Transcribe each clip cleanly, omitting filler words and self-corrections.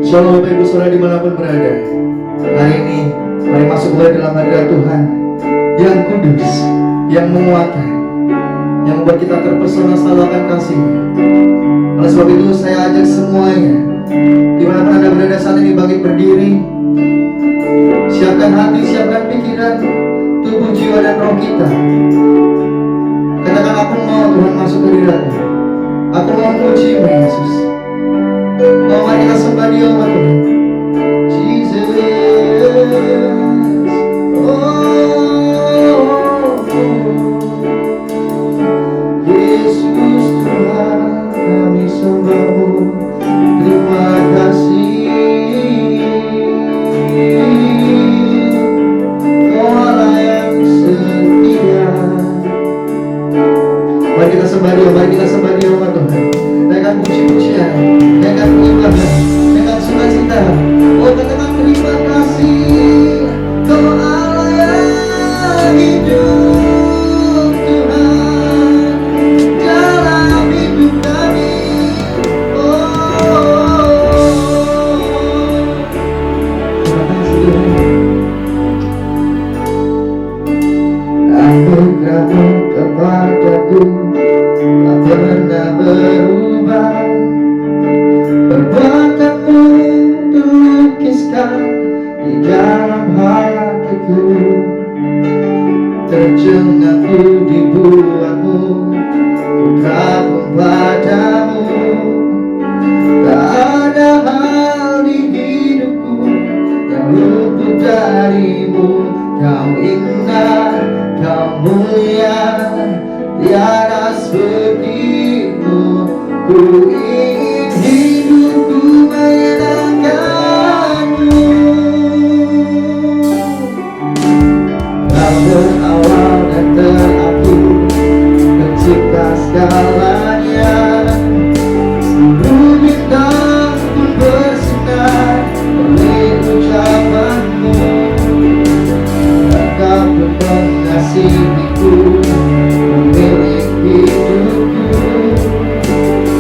Shalom Bapak Ibu Saudara dimanapun berada. Hari ini mari masuk kembali dalam hadirat Tuhan yang kudus, yang menguatkan, yang membuat kita terpesona selalu akan kasih-Nya. Oleh sebab itu saya ajak semuanya dimanapun Anda berada saat ini bangkit berdiri. Siapkan hati, siapkan pikiran, tubuh, jiwa dan roh kita. Katakan, aku mau Tuhan masuk ke hadirat-Mu. Aku mau memuji-Mu Yesus. Oh, mari kita sembah Dia, Tuhan. Jesus. Yesus Tuhan, kami sembah-Mu. Terima kasih. Kau Allah yang setia. Mari kita sembah Dia, mari kita sembah Dia, Tuhan. Dengan puji-pujian, dengan ibadah, dengan sukacita. Oh, katakan terima kasih. Kau Allah yang hidup, Tuhan, dalam hidup kami. Anugerah-Mu kepadaku tak pernah berubah. Perbuatan-Mu terlukiskan di dalam hatiku. Terjengakku dibuat-Mu, ku kagum padamu. Tak ada hal di hidupku yang luput dari-Mu. Kau indah, Kau mulia, tiada seperti-Mu. Ku ingin hidupku menyenangkan-Mu. Kau berawal dan terakhir, pencipta segalanya. Seluruh bintang pun bersinar oleh ucapan-Mu. Kau pun mengasihiku, pemilik hidupku.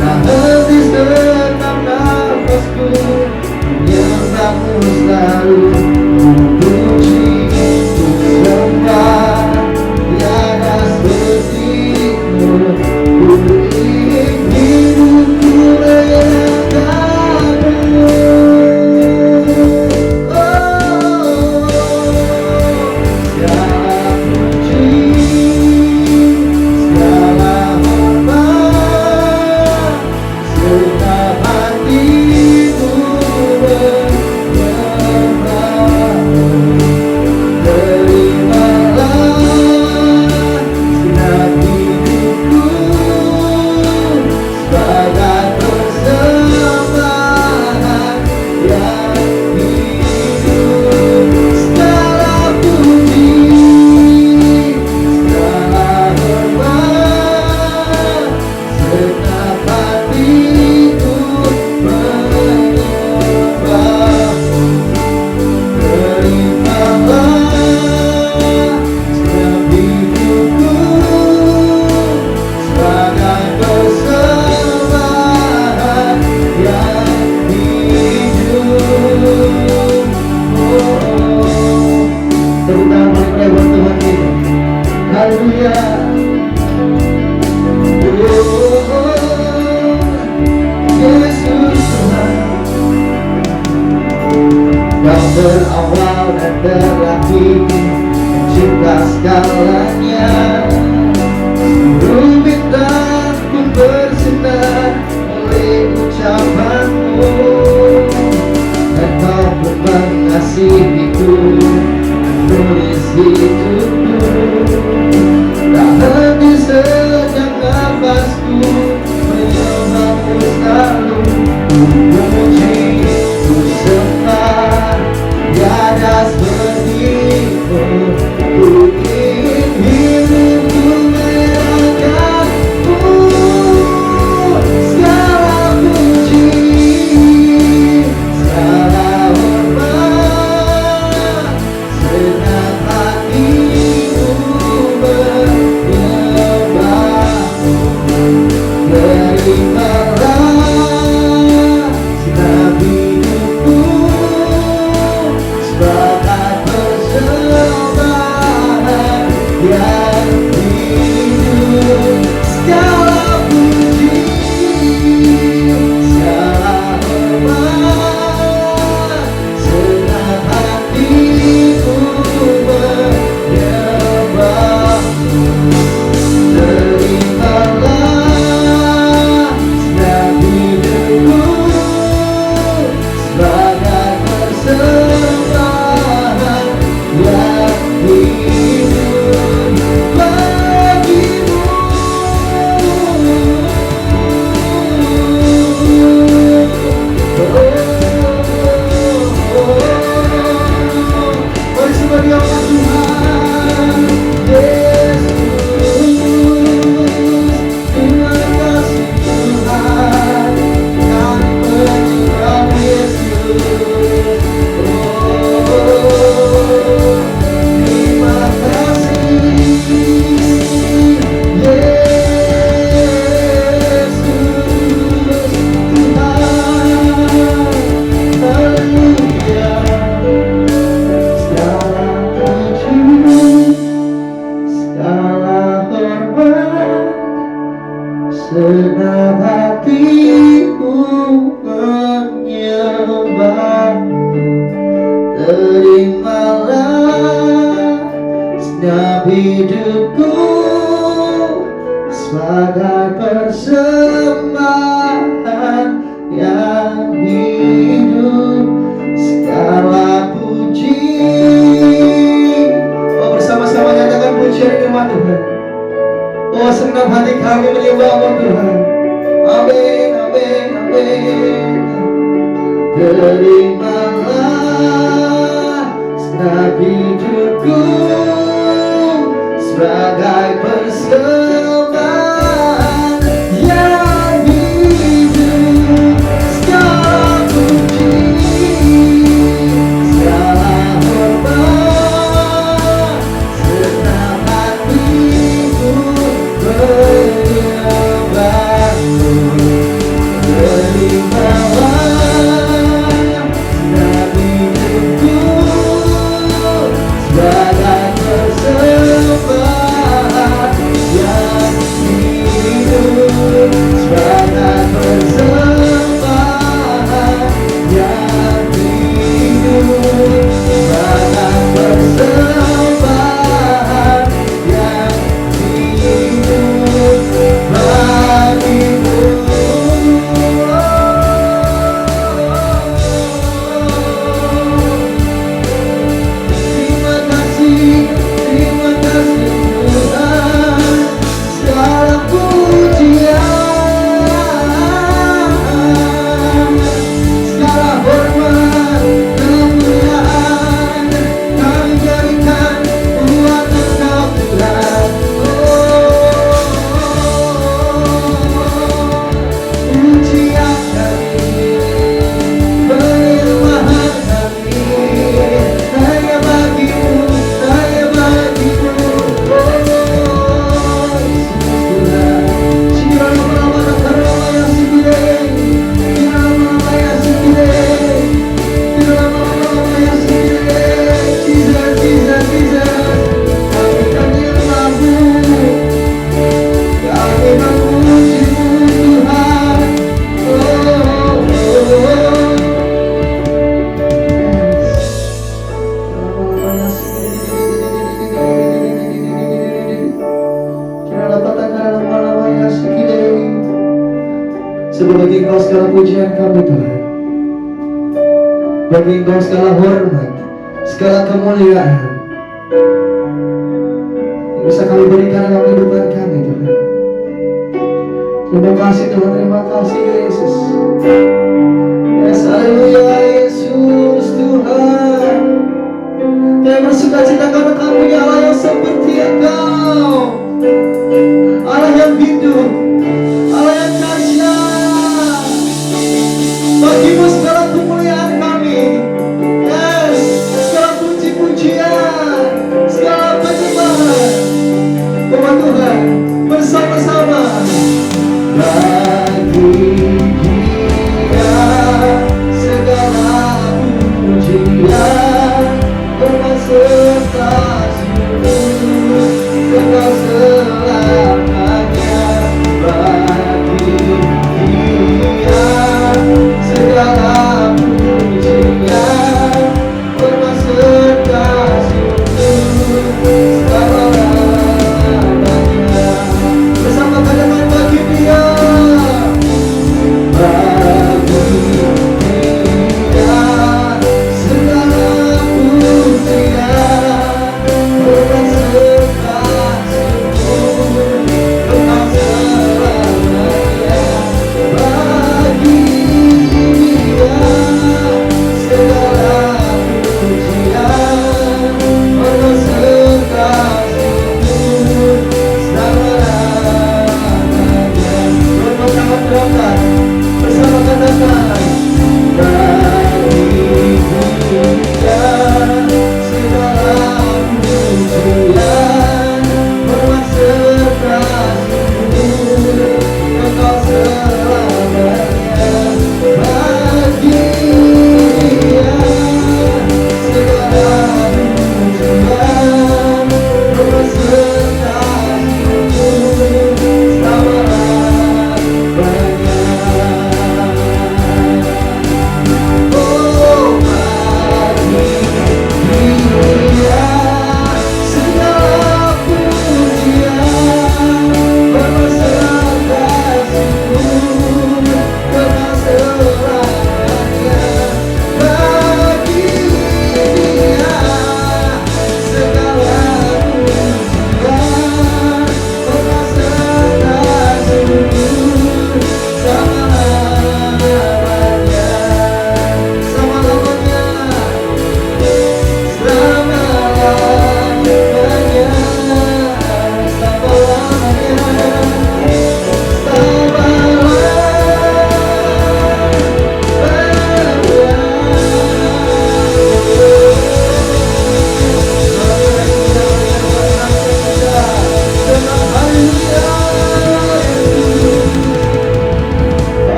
Tak habis tetap nafasku, menyembah-Mu selalu. Puji, ku sembah, tiada seperti-Mu. Ku ingin hidupku menyenangkan-Mu. Segala puji, segala hormat, segenap hatiku menyembah-Mu. Terimalah segenap hidupku sebagai persembahan yang hidup. Segala puji, segala hormat, segenap hatiku menyembah-Mu. Terimalah segenap hidupku sebagai persembahan yang hidup. Tepuk tangan paling meriah buat Tuhan kita. Haleluya. Yesus Tuhan, Kau berawal dan terakhir, pencipta segalanya. Seluruh bintang pun bersinar oleh ucapan-Mu. Dan Kau pun mengasihiku, menulis hidupku. Tak henti sejak nafasku, menyembah-Mu selalu. Puji, ku sembah, tiada seperti-Mu. Ku ingin hidupku menyenangkan-Mu. Segala puji, segala hormat, terimalah segenap hidupku sebagai persembahan yang hidup, segala puji. Oh, bersama-sama nyatakan pujian firman Tuhan. Oh, segenap hati kami menyembah-Mu Tuhan. Amin, amin, amin. Terimalah segenap hidupku sebagai persembahan yang hidup, segala puji, segala hormat, segenap hatiku menyembah-Mu. Terimalah segenap hidupku sebagai persembahan yang hidup, sebagai persembahan yang hidup, sebagai persembahan yang hidup bagimu. Terima kasih Tuhan, segala pujian, segala hormat, kemuliaan kami berikan buat Engkau Tuhan. Pujian kami, penyembahan kami hanya bagimu, hanya bagimu. Oh Yesus Tuhan, Shirama Karama yang segede, Shirama yang segede, Shirama yang segede. Jesus, Jesus, Jesus, kami kan menyembah-Mu, kami memuji-Mu Tuhan. Sebab bagi Engkau segala pujian kami Tuhan, bagi Engkau segala hormat, segala kemuliaan yang bisa kami berikan dalam kehidupan kami Tuhan. Terima kasih Tuhan, terima kasih Yesus. Yes, haleluya Yesus Tuhan. Kami bersukacita karena Kau punya Allah yang seperti Engkau, Allah yang hidup, Allah yang dahsyat. Bagimu segala kemuliaan kami. Yes, segala puji-pujian, segala penyembahan. Oh Tuhan, bersama-sama. Bagi Dia segala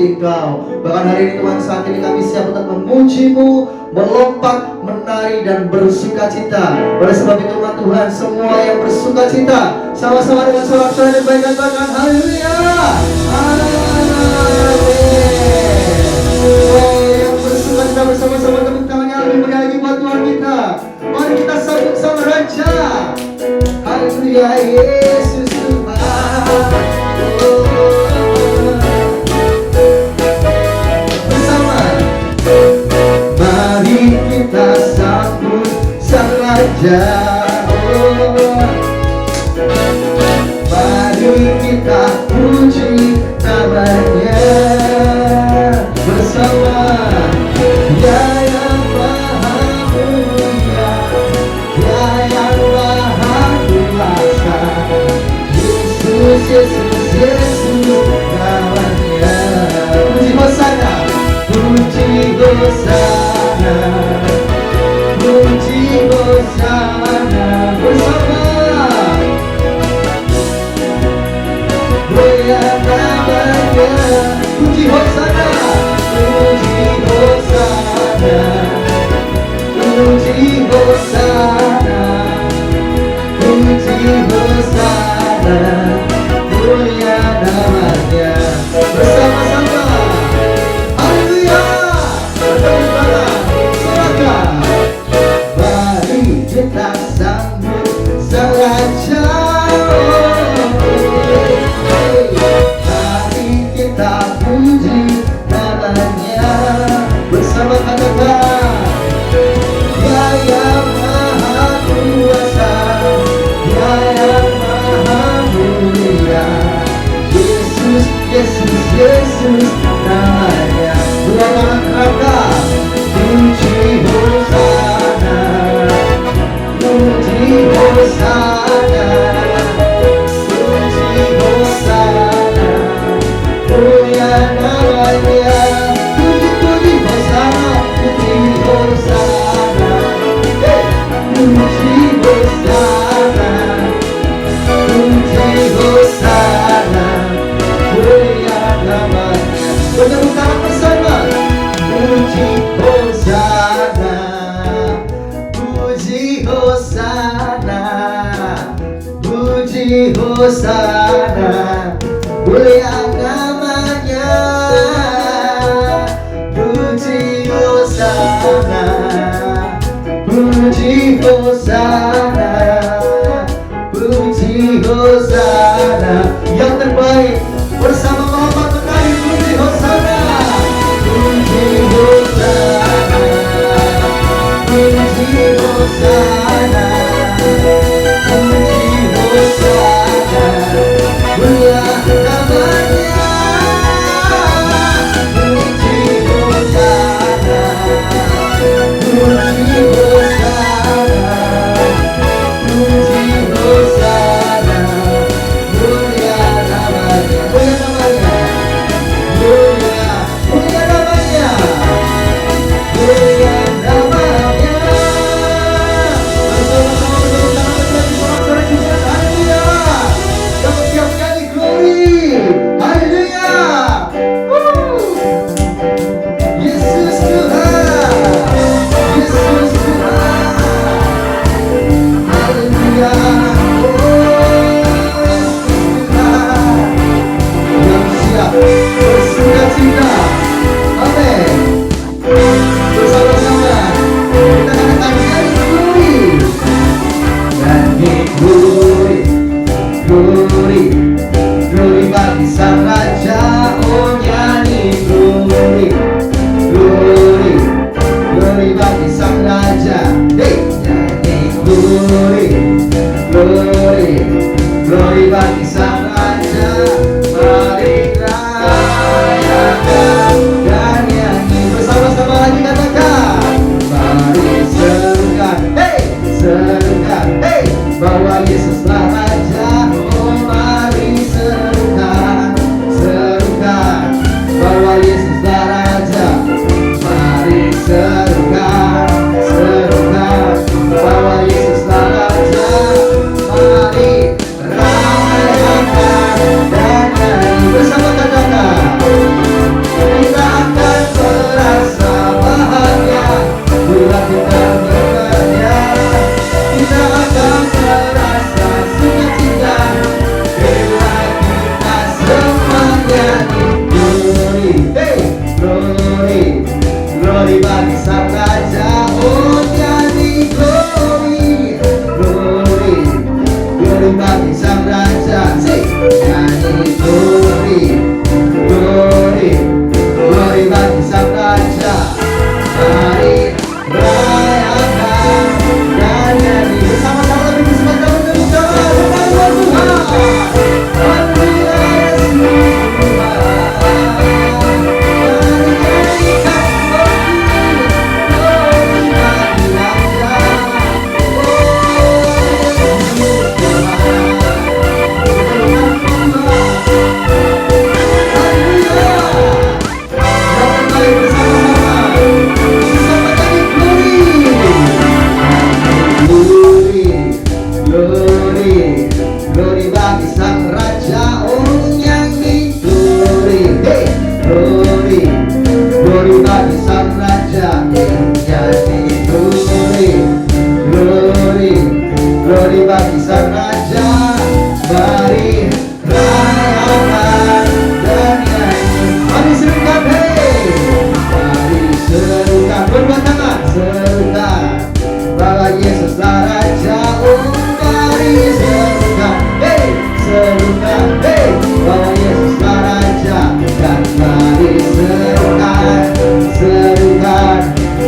memuji Engkau. Bahkan hari ini Tuhan, saat ini kami siap untuk memuji-Mu, melompat, menari dan bersuka cita. Oleh sebab itu Tuhan, semua yang bersuka cita sama-sama dengan sorak-sorai dan baik katakan haleluya. Yang bersuka cita bersama-sama, tepuk tangannya lebih meriah lagi buat Tuhan kita. Mari kita sambut sang Raja. Haleluya Yesus Tuhan. Bersama, mari kita sambut sang Raja. Mari kita puji namanya bersama. Dia yang maha mulia, Dia yang maha kuasa, Yesus, Yesus, Yesus namanya. Puji Hosana, puji Hosana, puji Hosana bersama. Mulia namanya, puji Hosana, puji Hosana, puji Hosana, puji Hosana, mulia namanya. Bersama-sama, haleluya. Bertepuk tangan, sorakan. Mari kita sambut sang Raja. Mari kita puji namanya bersama katakan. Dia yang maha kuasa, Dia yang maha mulia, Yesus, Yesus, Yesus namanya. Dua tangan terangkat, puji Hosana, puji Hosana, puji Hosana, mulia namanya. Puji Hosana, puji Hosana, puji Hosana, puji Hosana, mulia namanya. Bertepuk tangan bersama. Puji Hosana, puji Hosana, puji Hosana, mulia namanya. Puji Hosana, puji Hosana, puji Hosana. Yang terbaik bersama Muhammad Mekari, puji Hosana, puji Hosana, puji Hosana, puji Hosana, mulia namanya. serukan, serukan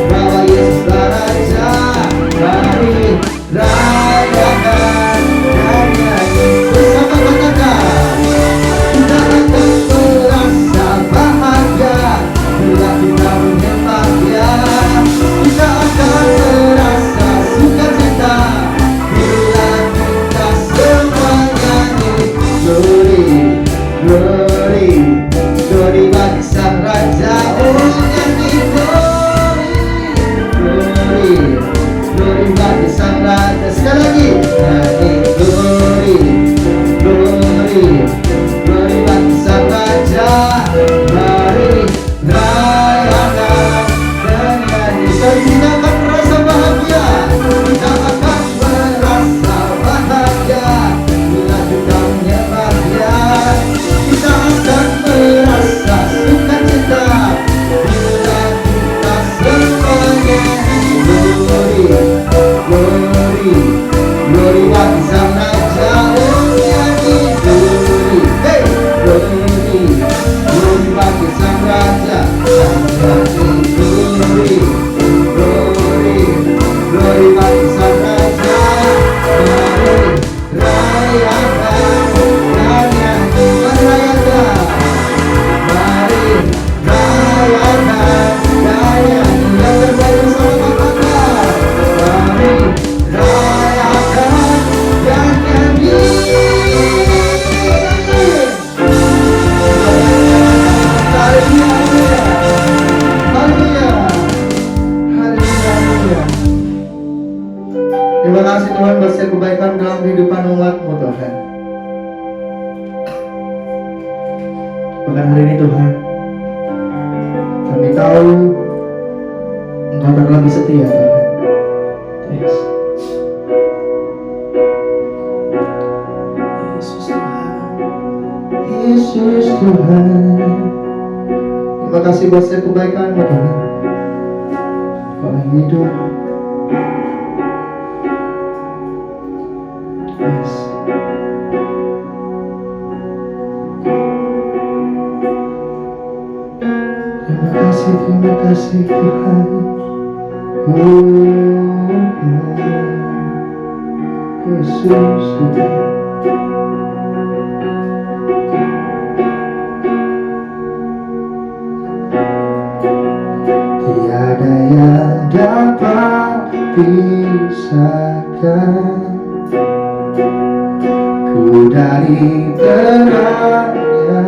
bahwa Yesuslah Raja. Mari rayakan dan nyanyi bersama, katakan kita akan merasa bahagia bila kita menyembah Dia. Kita akan merasa sukacita bila kita semua nyanyi glory, glory, glory bagi Sang Raja. Oh nyanyi glory, glory, glory bagi Sang Raja. Sekali lagi nyanyi glory, glory, glory bagi Sang Raja. Mari rayakan dan nyanyi. Kita akan merasa bahagia, kita akan merasa bahagia bila kita menyembah Dia. Kita akan merasa sukacita bila kita semuanya glory, glory, glory bagi Sang Raja. Oh nyanyi glory, hey glory, glory bagi Sang Raja. Nyanyi glory, glory, glory bagi Sang Raja. Mari rayakan dan nyanyi, merayakan. Mari rayakan dan nyanyi yang terbaik bersama-sama. Mari rayakan dan nyanyi. Haleluya, haleluya, haleluya, haleluya. Terima kasih Tuhan buat setiap kebaikan dalam kehidupan umat-Mu Tuhan. Bahkan hari ini Tuhan, kami tahu Engkau akan lebih setia Tuhan. Yes. Yesus Tuhan, Yesus Tuhan. Terima kasih buat setiap kebaikan-Mu Tuhan. Kau hidup. Yes. Terima kasih Tuhan. Yesus Tuhan. Tiada yang dapat pisahkan ku dari terangnya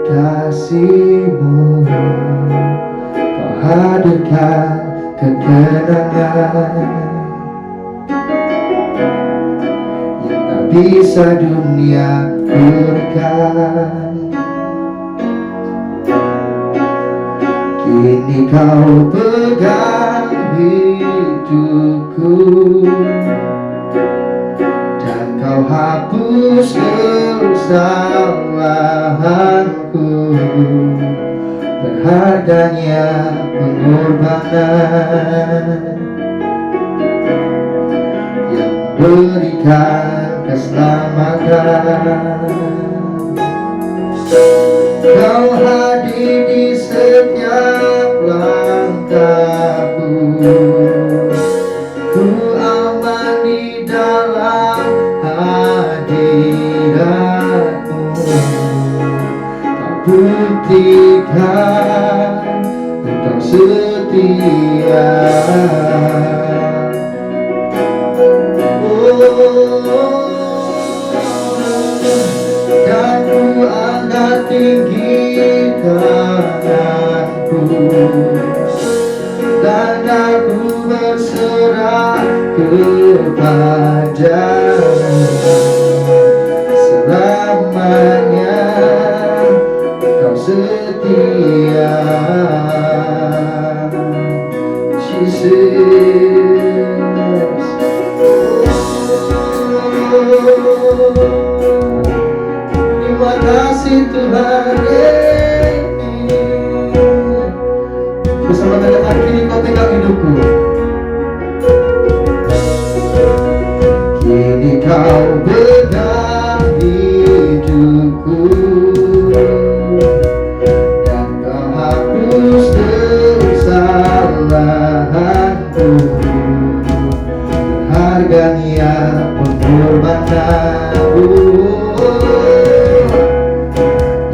kasih-Mu. Kau hadirkan ketenangan yang tak bisa dunia berikan. Kini Kau pegang hidupku dan Kau hapus kesalahanku. Berharganya pengorbanan yang berikan keselamatan. Kau hadir di setiap langkahku. Ku aman di dalam hadirat-Mu. Kau buktikan Engkau setia. Dan ku angkat tinggi tanganku dan aku berserah kepadamu. Selamanya Kau setia, Jesus. Terima kasih Tuhan. Bersama katakan kini Kau pegang hidupku. Kini Kau pegang hidupku dan Kau kesalahanku, harganya pengorbananmu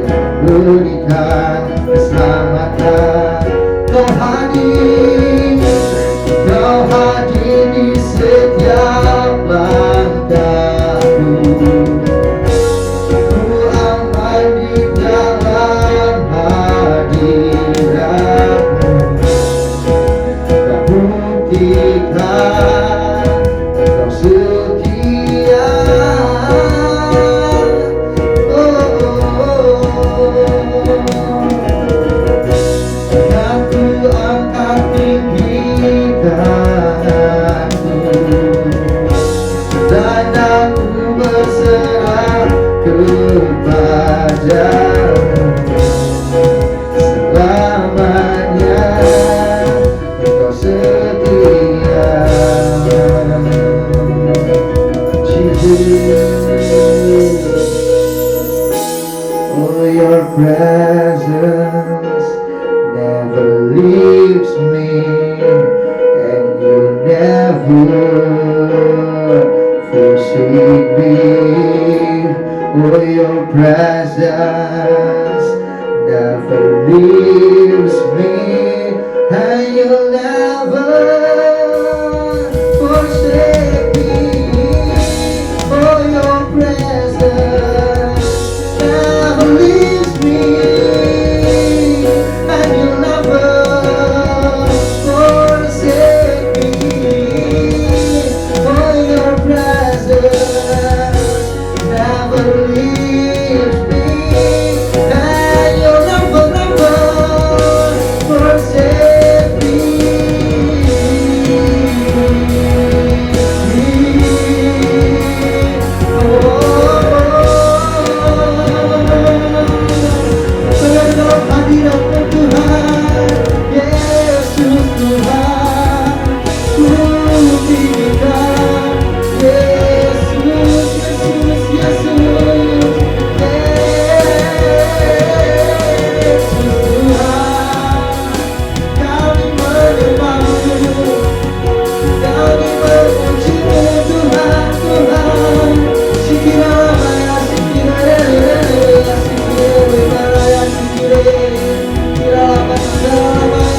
yang berikan keselamatan. Kau hadir di setiap langkahku. Ku aman di dalam hadiratmu. Kau buktikan kau setia. Dan ku angkat tinggikanmu, dan aku berserah kepadamu. Selamanya Engkau setia. Jesus, oh your presence never leaves me, and you never forsake me. Oh, your presence never leaves me, and you'll never forsake me. Oh, your presence never leaves me, and you'll never forsake me. Oh, your presence never leaves me, and you'll never, never forsake me. Saya dalam hadirat-Mu Tuhan, Yesus Tuhan, ku tinggikan Yesus, Yesus, Yesus, Yesus Tuhan. Kami menyembah-Mu, kami memuji-Mu Tuhan, Tuhan. Sikira-maya, sikira-maya, sikira-maya, sikira-maya, sikira-maya,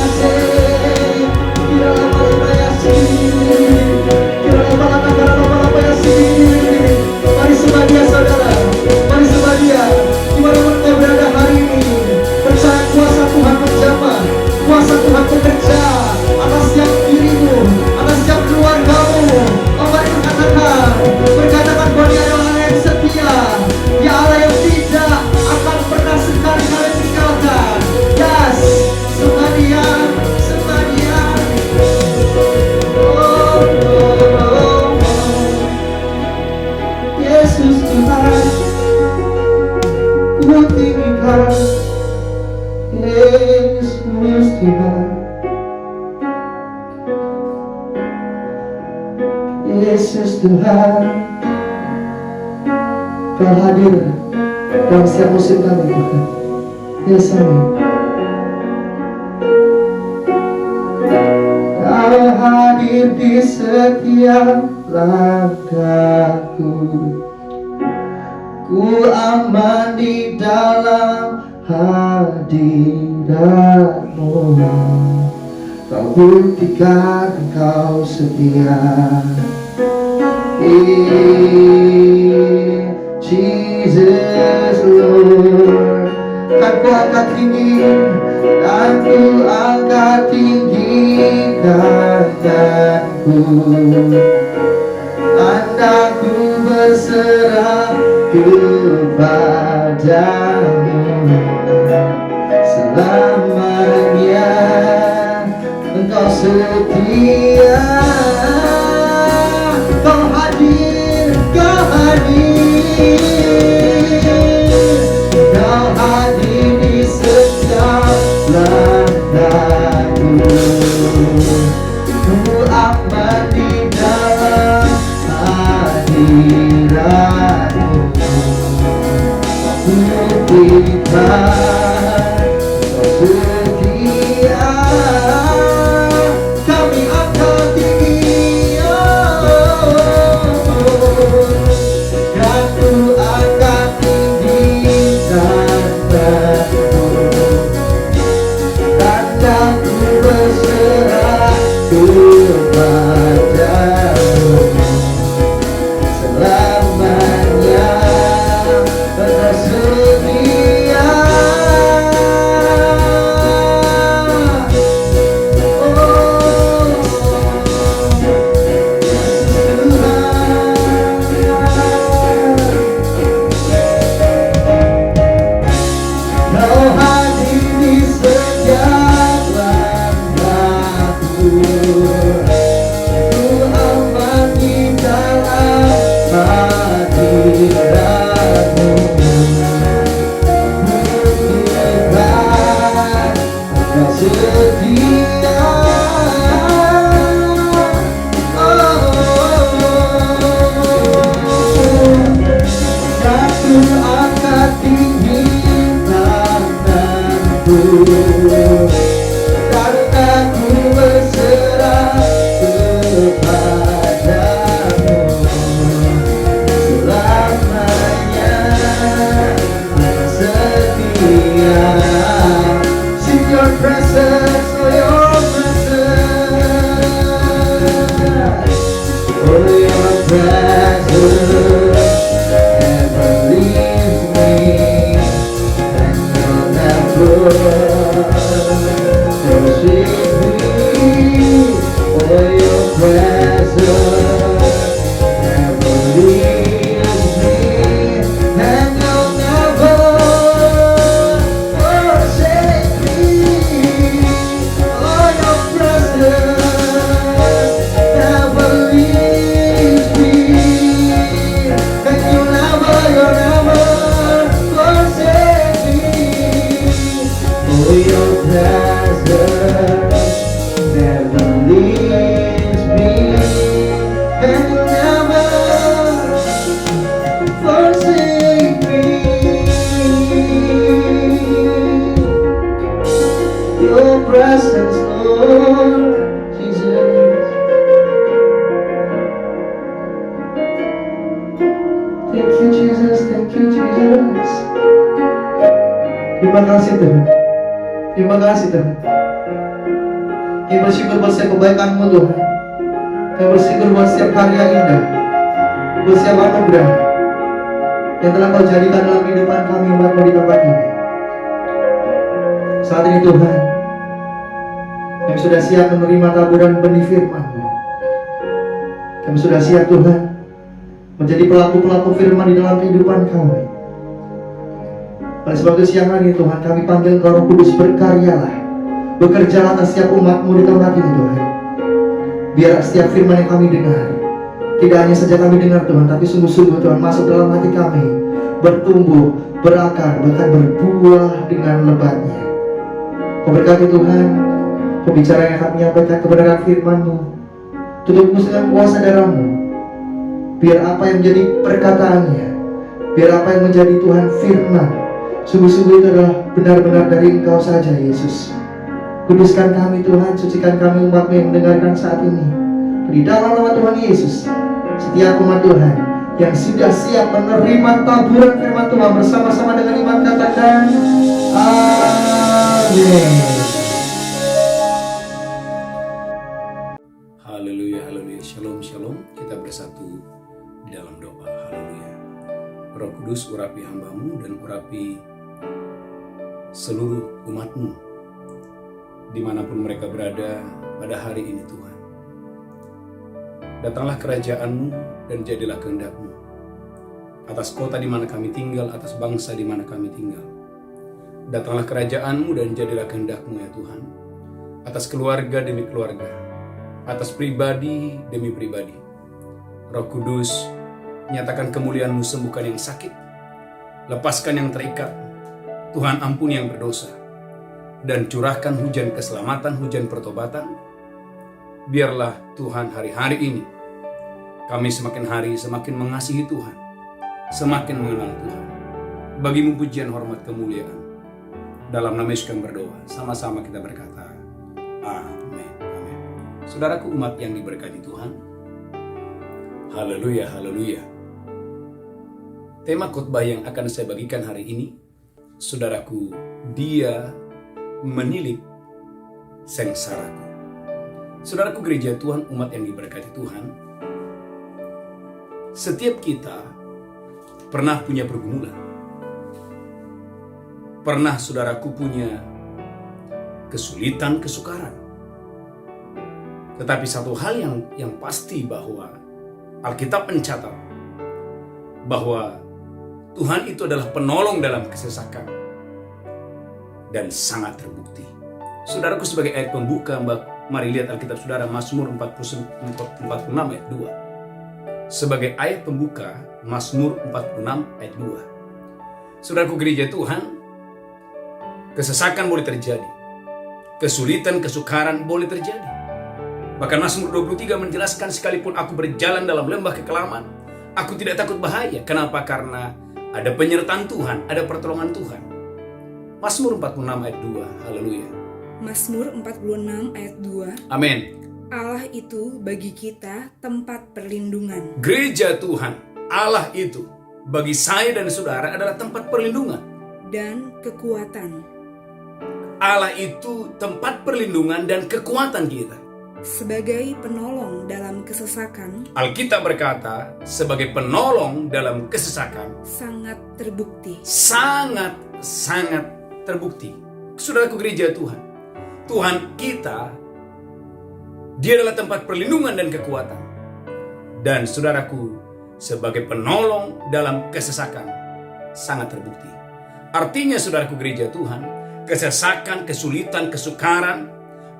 sikira-maya. Mari sembah Dia, saudara. Mari sembah Dia. Dimanapun kau berada hari ini, percaya kuasa Tuhan menjamah, kuasa Tuhan bekerja atas setiap dirimu, atas setiap keluargamu. Oh, mari berkatakan bahwa Dia adalah Allah yang setia, Dia Allah yang tidak akan pernah sekali-kali meninggalkan. Yes, sembah Dia, sembah Dia. Oh, oh, oh. Yesus Tuhan, ku tinggikan Yesus Tuhan. Yesus Tuhan, Kau hadir dalam setiap musim kami, Tuhan. Yes, amin. Kau hadir di setiap langkahku. Ku aman di dalam hadirat-Mu. Kau buktikan Kau setia. Jesus Lord, kan ku angkat tinggi, kan ku angkat tinggi kataku. Andaku berserah kepadamu. Selamanya Engkau setia. Kau hadir, Kau hadir, Kau hadir di setiap langkahku. Ku aman di dalam hadirat-Mu. Ku berikan Kau setia. yang setia. Aku angkat tinggi tanganku, karena ku berserah kepadamu selamanya setia. Seek your presence, oh your presence, oh your presence never leaves me, and you'll never forsake me. Oh your presence never leaves me, and you'll never forsake me. Oh your presence never leaves me, and you'll never forsake me. Oh your presence never leaves me, and you'll never forsake me. Your presence, Lord Jesus. Thank you Jesus, thank you Jesus. Terima kasih Tuhan. Terima kasih Tuhan. Kami bersyukur buat setiap kebaikan-Mu Tuhan. Kami bersyukur buat setiap karya indah, buat setiap anugerah yang telah Kau jadikan dalam kehidupan kami umat-Mu di tempat ini. Saat ini Tuhan, kami sudah siap menerima taburan benih firman-Mu. Kami sudah siap Tuhan menjadi pelaku-pelaku firman di dalam kehidupan kami. Oleh sebab itu siang hari Tuhan, kami panggil Engkau Roh Kudus, berkaryalah, bekerjalah atas setiap umat-Mu di tempat ini Tuhan. Biar setiap firman yang kami dengar, tidak hanya saja kami dengar Tuhan, tapi sungguh-sungguh Tuhan masuk dalam hati kami, bertumbuh, berakar, bahkan berbuah dengan lebatnya. Kau berkati Tuhan, pembicara yang akan menyampaikan kebenaran firman-Mu, tutup mulut dengan kuasa darah-Mu. Biar apa yang menjadi perkataannya, biar apa yang menjadi Tuhan firman, sungguh-sungguh itu adalah benar-benar dari Engkau saja Yesus. Kuduskan kami Tuhan, sucikan kami umat-Mu yang mendengarkan saat ini. Di dalam nama Tuhan Yesus, setiap umat Tuhan yang sudah siap menerima taburan firman Tuhan bersama-sama dengan iman katakan amin. Haleluya, haleluya, shalom, shalom. Kita bersatu di dalam doa. Haleluya. Roh Kudus, urapi hamba-Mu dan urapi seluruh umat-Mu dimanapun mereka berada pada hari ini Tuhan. Datanglah kerajaan-Mu dan jadilah kehendak-Mu atas kota di mana kami tinggal, atas bangsa di mana kami tinggal. Datanglah kerajaan-Mu dan jadilah kehendak-Mu ya Tuhan, atas keluarga demi keluarga, atas pribadi demi pribadi. Roh Kudus, nyatakan kemuliaan-Mu, sembuhkan yang sakit, lepaskan yang terikat, Tuhan ampuni yang berdosa, dan curahkan hujan keselamatan, hujan pertobatan. Biarlah Tuhan hari-hari ini kami semakin hari semakin mengasihi Tuhan, semakin mengenal Tuhan. Bagi-Mu pujian, hormat, kemuliaan. Dalam nama Yesus kami berdoa, sama-sama kita berkata amin, amin. Saudaraku umat yang diberkati Tuhan, haleluya, haleluya. Tema khotbah yang akan saya bagikan hari ini, saudaraku, Dia menilik sengsaraku. Saudaraku gereja Tuhan, umat yang diberkati Tuhan, setiap kita pernah punya pergumulan. Pernah saudaraku punya kesulitan, kesukaran. Tetapi satu hal yang pasti bahwa Alkitab mencatat bahwa Tuhan itu adalah penolong dalam kesesakan dan sangat terbukti. Saudaraku, sebagai ayat pembuka, mari lihat Alkitab saudara, Mazmur 46 ayat 2. Sebagai ayat pembuka, Mazmur 46 ayat 2. Saudaraku gereja Tuhan, kesesakan boleh terjadi, kesulitan, kesukaran boleh terjadi. Bahkan Mazmur 23 menjelaskan, sekalipun aku berjalan dalam lembah kekelaman, aku tidak takut bahaya. Kenapa? Karena ada penyertaan Tuhan, ada pertolongan Tuhan. Mazmur 46 ayat 2. Haleluya. Mazmur 46 ayat 2. Amin. Allah itu bagi kita tempat perlindungan. Gereja Tuhan, Allah itu bagi saya dan saudara adalah tempat perlindungan Dan kekuatan. Allah itu tempat perlindungan dan kekuatan kita. Sebagai penolong dalam kesesakan, Alkitab berkata, sebagai penolong dalam kesesakan, sangat terbukti. sangat terbukti. Saudaraku, gereja Tuhan, Tuhan kita, Dia adalah tempat perlindungan dan kekuatan. Dan saudaraku, sebagai penolong dalam kesesakan, sangat terbukti. Artinya saudaraku, gereja Tuhan, kesesakan, kesulitan, kesukaran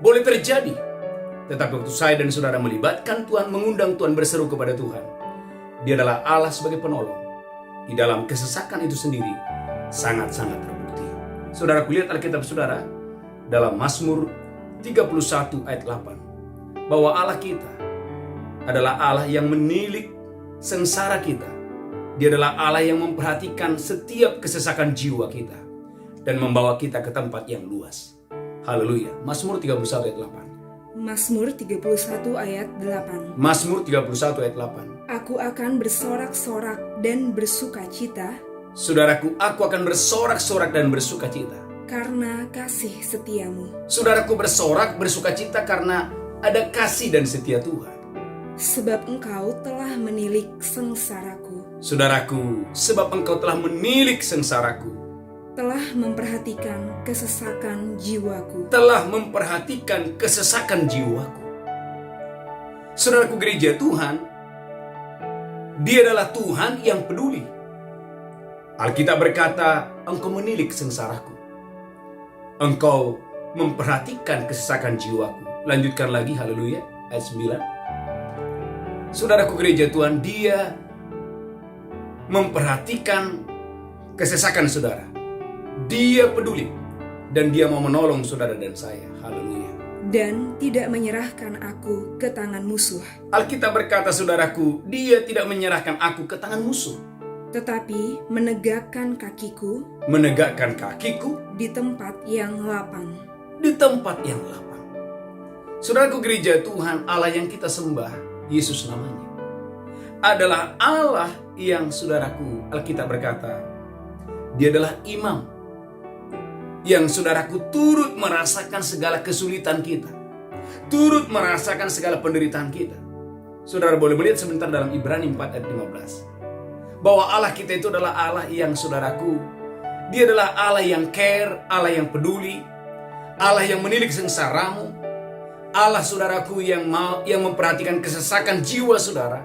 boleh terjadi. Tetapi waktu saya dan saudara melibatkan Tuhan, mengundang Tuhan, berseru kepada Tuhan, Dia adalah Allah sebagai penolong. Di dalam kesesakan itu sendiri sangat terbukti. Saudara, lihat Alkitab saudara dalam Mazmur 31 ayat 8, bahwa Allah kita adalah Allah yang menilik sengsara kita. Dia adalah Allah yang memperhatikan setiap kesesakan jiwa kita dan membawa kita ke tempat yang luas. Haleluya. Mazmur 31 ayat 8. Mazmur 31 ayat 8. Mazmur 31 ayat 8. Aku akan bersorak-sorak dan bersukacita Saudaraku, aku akan bersorak-sorak dan bersukacita karena kasih setiamu. Saudaraku, bersorak, bersukacita karena ada kasih dan setia Tuhan. Sebab engkau telah menilik sengsaraku, Saudaraku, sebab engkau telah menilik sengsaraku, telah memperhatikan kesesakan jiwaku. telah memperhatikan kesesakan jiwaku. Saudaraku, gereja Tuhan, Dia adalah Tuhan yang peduli. Alkitab berkata, engkau menilik sengsaraku, engkau memperhatikan kesesakan jiwaku. Lanjutkan lagi, haleluya, ayat 9. Saudaraku, gereja Tuhan, Dia memperhatikan kesesakan saudara. Dia peduli dan Dia mau menolong saudara dan saya. Haleluya. Dan tidak menyerahkan aku ke tangan musuh, Alkitab berkata, saudaraku, Dia tidak menyerahkan aku ke tangan musuh, tetapi menegakkan kakiku menegakkan kakiku di tempat yang lapang. di tempat yang lapang. Saudaraku, gereja Tuhan, Allah yang kita sembah, Yesus namanya, adalah Allah yang, saudaraku, Alkitab berkata, Dia adalah imam yang, saudaraku, turut merasakan segala kesulitan kita, turut merasakan segala penderitaan kita. Saudara boleh melihat sebentar dalam Ibrani 4 ayat 15, bahwa Allah kita itu adalah Allah yang, saudaraku, Dia adalah Allah yang care, Allah yang peduli, Allah yang menilik sengsaramu, Allah, saudaraku, yang memperhatikan kesesakan jiwa saudara.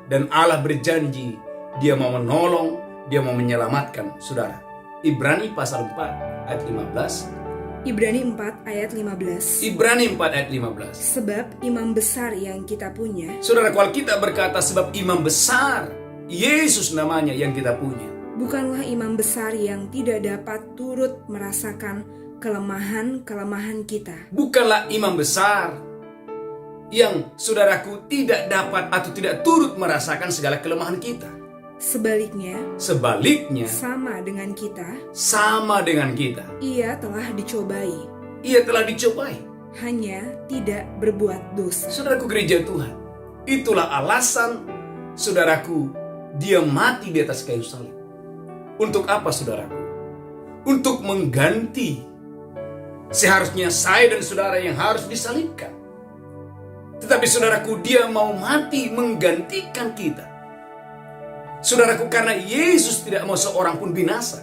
Dan Allah berjanji Dia mau menolong, Dia mau menyelamatkan saudara. Ibrani pasal 4 ayat 15. Ibrani 4 ayat 15. Ibrani 4 ayat 15. Sebab imam besar yang kita punya Saudara, Alkitab berkata, sebab imam besar, Yesus namanya, yang kita punya, bukanlah imam besar yang tidak dapat turut merasakan kelemahan-kelemahan kita. bukanlah imam besar yang, saudaraku, tidak dapat atau tidak turut merasakan segala kelemahan kita. Sebaliknya, sama dengan kita, ia telah dicobai, Ia telah dicobai, hanya tidak berbuat dosa. saudaraku, gereja Tuhan. Itulah alasan, saudaraku, Dia mati di atas kayu salib. Untuk apa, saudaraku? Untuk mengganti seharusnya saya dan saudara yang harus disalibkan. Tetapi, saudaraku, Dia mau mati menggantikan kita. Saudaraku, karena Yesus tidak mau seorang pun binasa.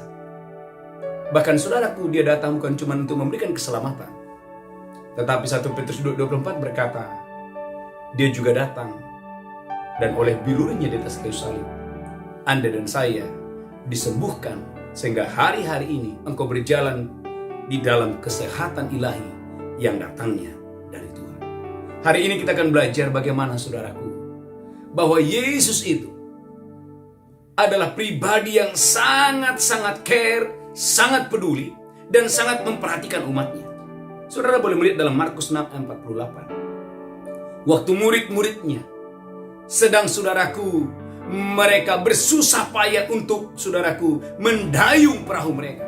Bahkan, saudaraku, Dia datang bukan cuma untuk memberikan keselamatan, tetapi 1 Petrus 2:24 berkata, Dia juga datang dan oleh bilurnya di atas kayu salib, Anda dan saya disembuhkan, sehingga hari-hari ini engkau berjalan di dalam kesehatan ilahi yang datangnya dari Tuhan. Hari ini kita akan belajar bagaimana, saudaraku, bahwa Yesus itu adalah pribadi yang sangat care, sangat peduli, dan sangat memperhatikan umatnya. Saudara boleh melihat dalam Markus 6 ayat 48. Waktu murid-muridnya sedang, saudaraku, mereka bersusah payah untuk, saudaraku, mendayung perahu mereka.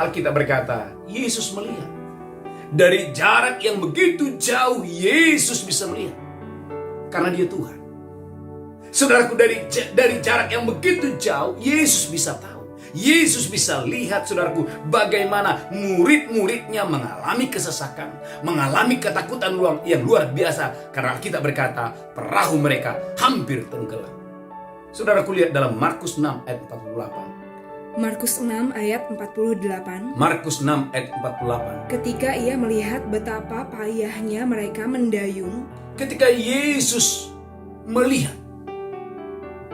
Alkitab berkata, Yesus melihat. Dari jarak yang begitu jauh, Yesus bisa melihat. Karena dia Tuhan. Saudaraku, dari jarak yang begitu jauh, Yesus bisa tahu. Yesus bisa lihat, saudaraku, bagaimana murid-muridnya mengalami kesesakan, mengalami ketakutan yang luar biasa. Karena kita berkata, perahu mereka hampir tenggelam. Saudaraku, lihat dalam Markus 6 ayat 48. Markus 6 ayat 48. Markus 6 ayat 48. Ketika ia melihat betapa payahnya mereka mendayung, Ketika Yesus melihat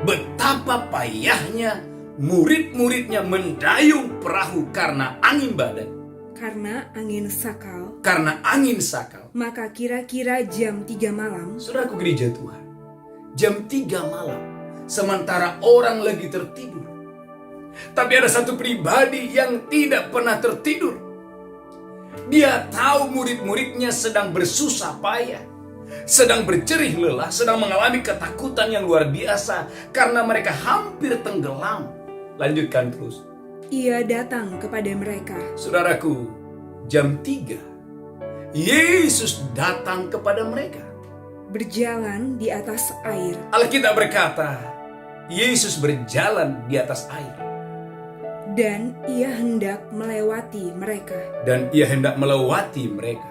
betapa payahnya murid-muridnya mendayung perahu karena angin badai, karena angin sakal, maka kira-kira jam 3 malam, saudaraku gereja Tuhan, jam 3 malam, sementara orang lagi tertidur. Tapi ada satu pribadi yang tidak pernah tertidur. Dia tahu murid-muridnya sedang bersusah payah, sedang berjerih lelah, sedang mengalami ketakutan yang luar biasa karena mereka hampir tenggelam. Lanjutkan terus. Ia datang kepada mereka. Saudaraku, jam 3 Yesus datang kepada mereka, berjalan di atas air. Alkitab berkata, Yesus berjalan di atas air. Dan ia hendak melewati mereka.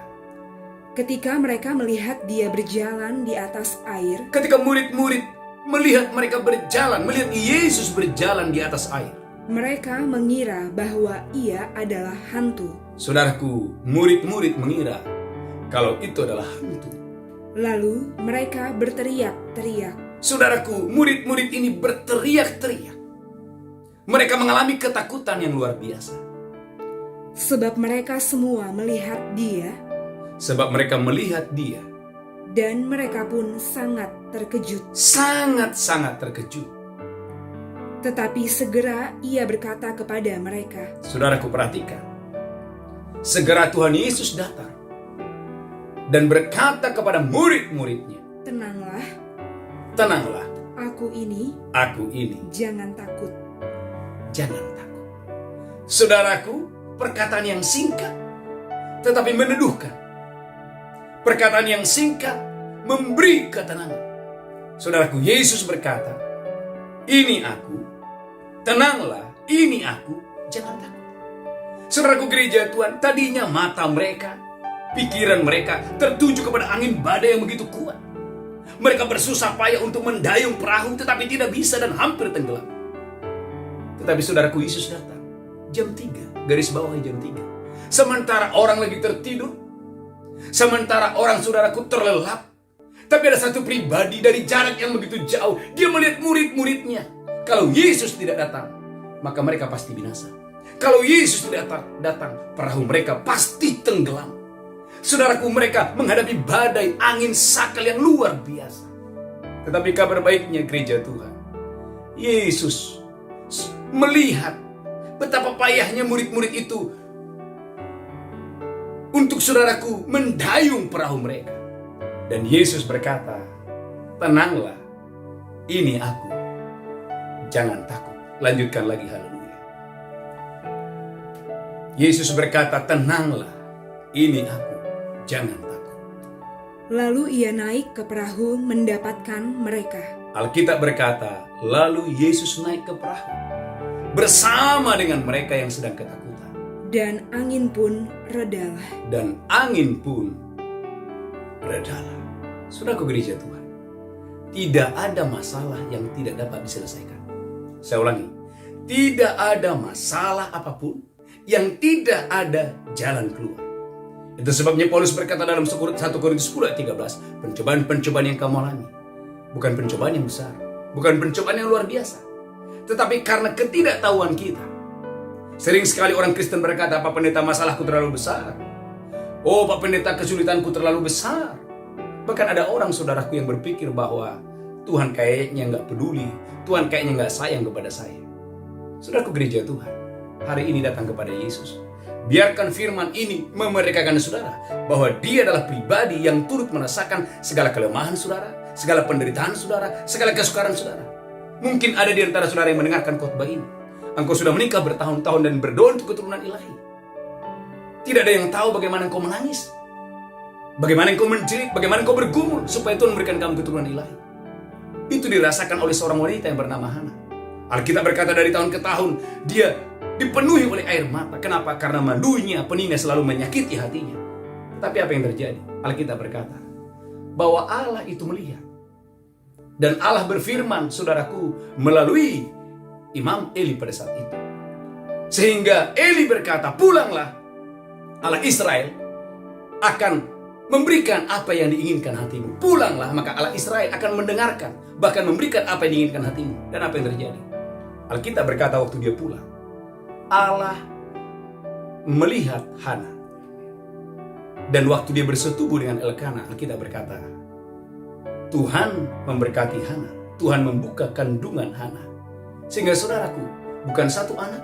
Ketika mereka melihat dia berjalan di atas air, ketika murid-murid melihat mereka berjalan, melihat Yesus berjalan di atas air, mereka mengira bahwa ia adalah hantu. Saudaraku, murid-murid mengira kalau itu adalah hantu. Lalu mereka berteriak-teriak. Saudaraku, murid-murid ini berteriak-teriak. Mereka mengalami ketakutan yang luar biasa. Sebab mereka semua melihat dia. Dan mereka pun sangat terkejut. Sangat-sangat terkejut. Tetapi segera ia berkata kepada mereka. Saudaraku perhatikan. Segera Tuhan Yesus datang dan berkata kepada murid-muridnya, Tenanglah. Aku ini. Jangan takut. Saudaraku, perkataan yang singkat tetapi meneduhkan. Perkataan yang singkat memberi ketenangan. Saudaraku, Yesus berkata, ini aku, tenanglah, ini aku, jangan takut. Saudaraku gereja Tuhan, tadinya mata mereka, pikiran mereka tertuju kepada angin badai yang begitu kuat. Mereka bersusah payah untuk mendayung perahu tetapi tidak bisa dan hampir tenggelam. Tetapi saudaraku, Yesus datang jam 3, garis bawahnya jam 3. Sementara orang lagi tertidur, sementara orang saudaraku terlelap. Tapi ada satu pribadi dari jarak yang begitu jauh, dia melihat murid-muridnya. Kalau Yesus tidak datang, maka mereka pasti binasa. Kalau Yesus tidak datang, perahu mereka pasti tenggelam. Saudaraku, mereka menghadapi badai angin sakal yang luar biasa. Tetapi kabar baiknya gereja Tuhan, Yesus melihat betapa payahnya murid-murid itu untuk saudaraku mendayung perahu mereka. Dan Yesus berkata, tenanglah, ini aku, jangan takut. Lanjutkan lagi, haleluya. Yesus berkata, tenanglah, ini aku, jangan takut. Lalu ia naik ke perahu mendapatkan mereka. Alkitab berkata, lalu Yesus naik ke perahu bersama dengan mereka yang sedang ketakutan. Dan angin pun redalah. Saudaraku gereja Tuhan, tidak ada masalah yang tidak dapat diselesaikan. Saya ulangi, tidak ada masalah apapun yang tidak ada jalan keluar. Itu sebabnya Paulus berkata dalam 1 Korintus 10 ayat 13, pencobaan-pencobaan yang kamu alami bukan pencobaan yang besar, bukan pencobaan yang luar biasa, tetapi karena ketidaktahuan kita. Sering sekali orang Kristen berkata, Pak Pendeta, masalahku terlalu besar. Oh Pak Pendeta, kesulitanku terlalu besar. Bahkan ada orang saudaraku yang berpikir bahwa Tuhan kayaknya nggak peduli, Tuhan kayaknya nggak sayang kepada saya. Saudaraku gereja Tuhan, hari ini datang kepada Yesus. Biarkan firman ini memerdekakan saudara bahwa dia adalah pribadi yang turut merasakan segala kelemahan saudara, segala penderitaan saudara, segala kesukaran saudara. Mungkin ada di antara saudara yang mendengarkan khotbah ini. Engkau sudah menikah bertahun-tahun dan berdoa untuk keturunan ilahi. Tidak ada yang tahu bagaimana engkau menangis, bagaimana engkau menjerit, bagaimana engkau bergumul supaya Tuhan memberikan kamu keturunan ilahi. Itu dirasakan oleh seorang wanita yang bernama Hana. Alkitab berkata dari tahun ke tahun dia dipenuhi oleh air mata. Kenapa? Karena madunya, penina selalu menyakiti hatinya. Tapi apa yang terjadi? Alkitab berkata bahwa Allah itu melihat. Dan Allah berfirman, saudaraku, melalui Imam Eli pada saat itu. Sehingga Eli berkata, pulanglah, Allah Israel akan memberikan apa yang diinginkan hatimu. Pulanglah, maka Allah Israel akan mendengarkan, bahkan memberikan apa yang diinginkan hatimu. Dan apa yang terjadi? Alkitab berkata waktu dia pulang, Allah melihat Hana. Dan waktu dia bersetubuh dengan Elkana, Alkitab berkata, Tuhan memberkati Hana. Tuhan membuka kandungan Hana. Sehingga saudaraku, bukan satu anak,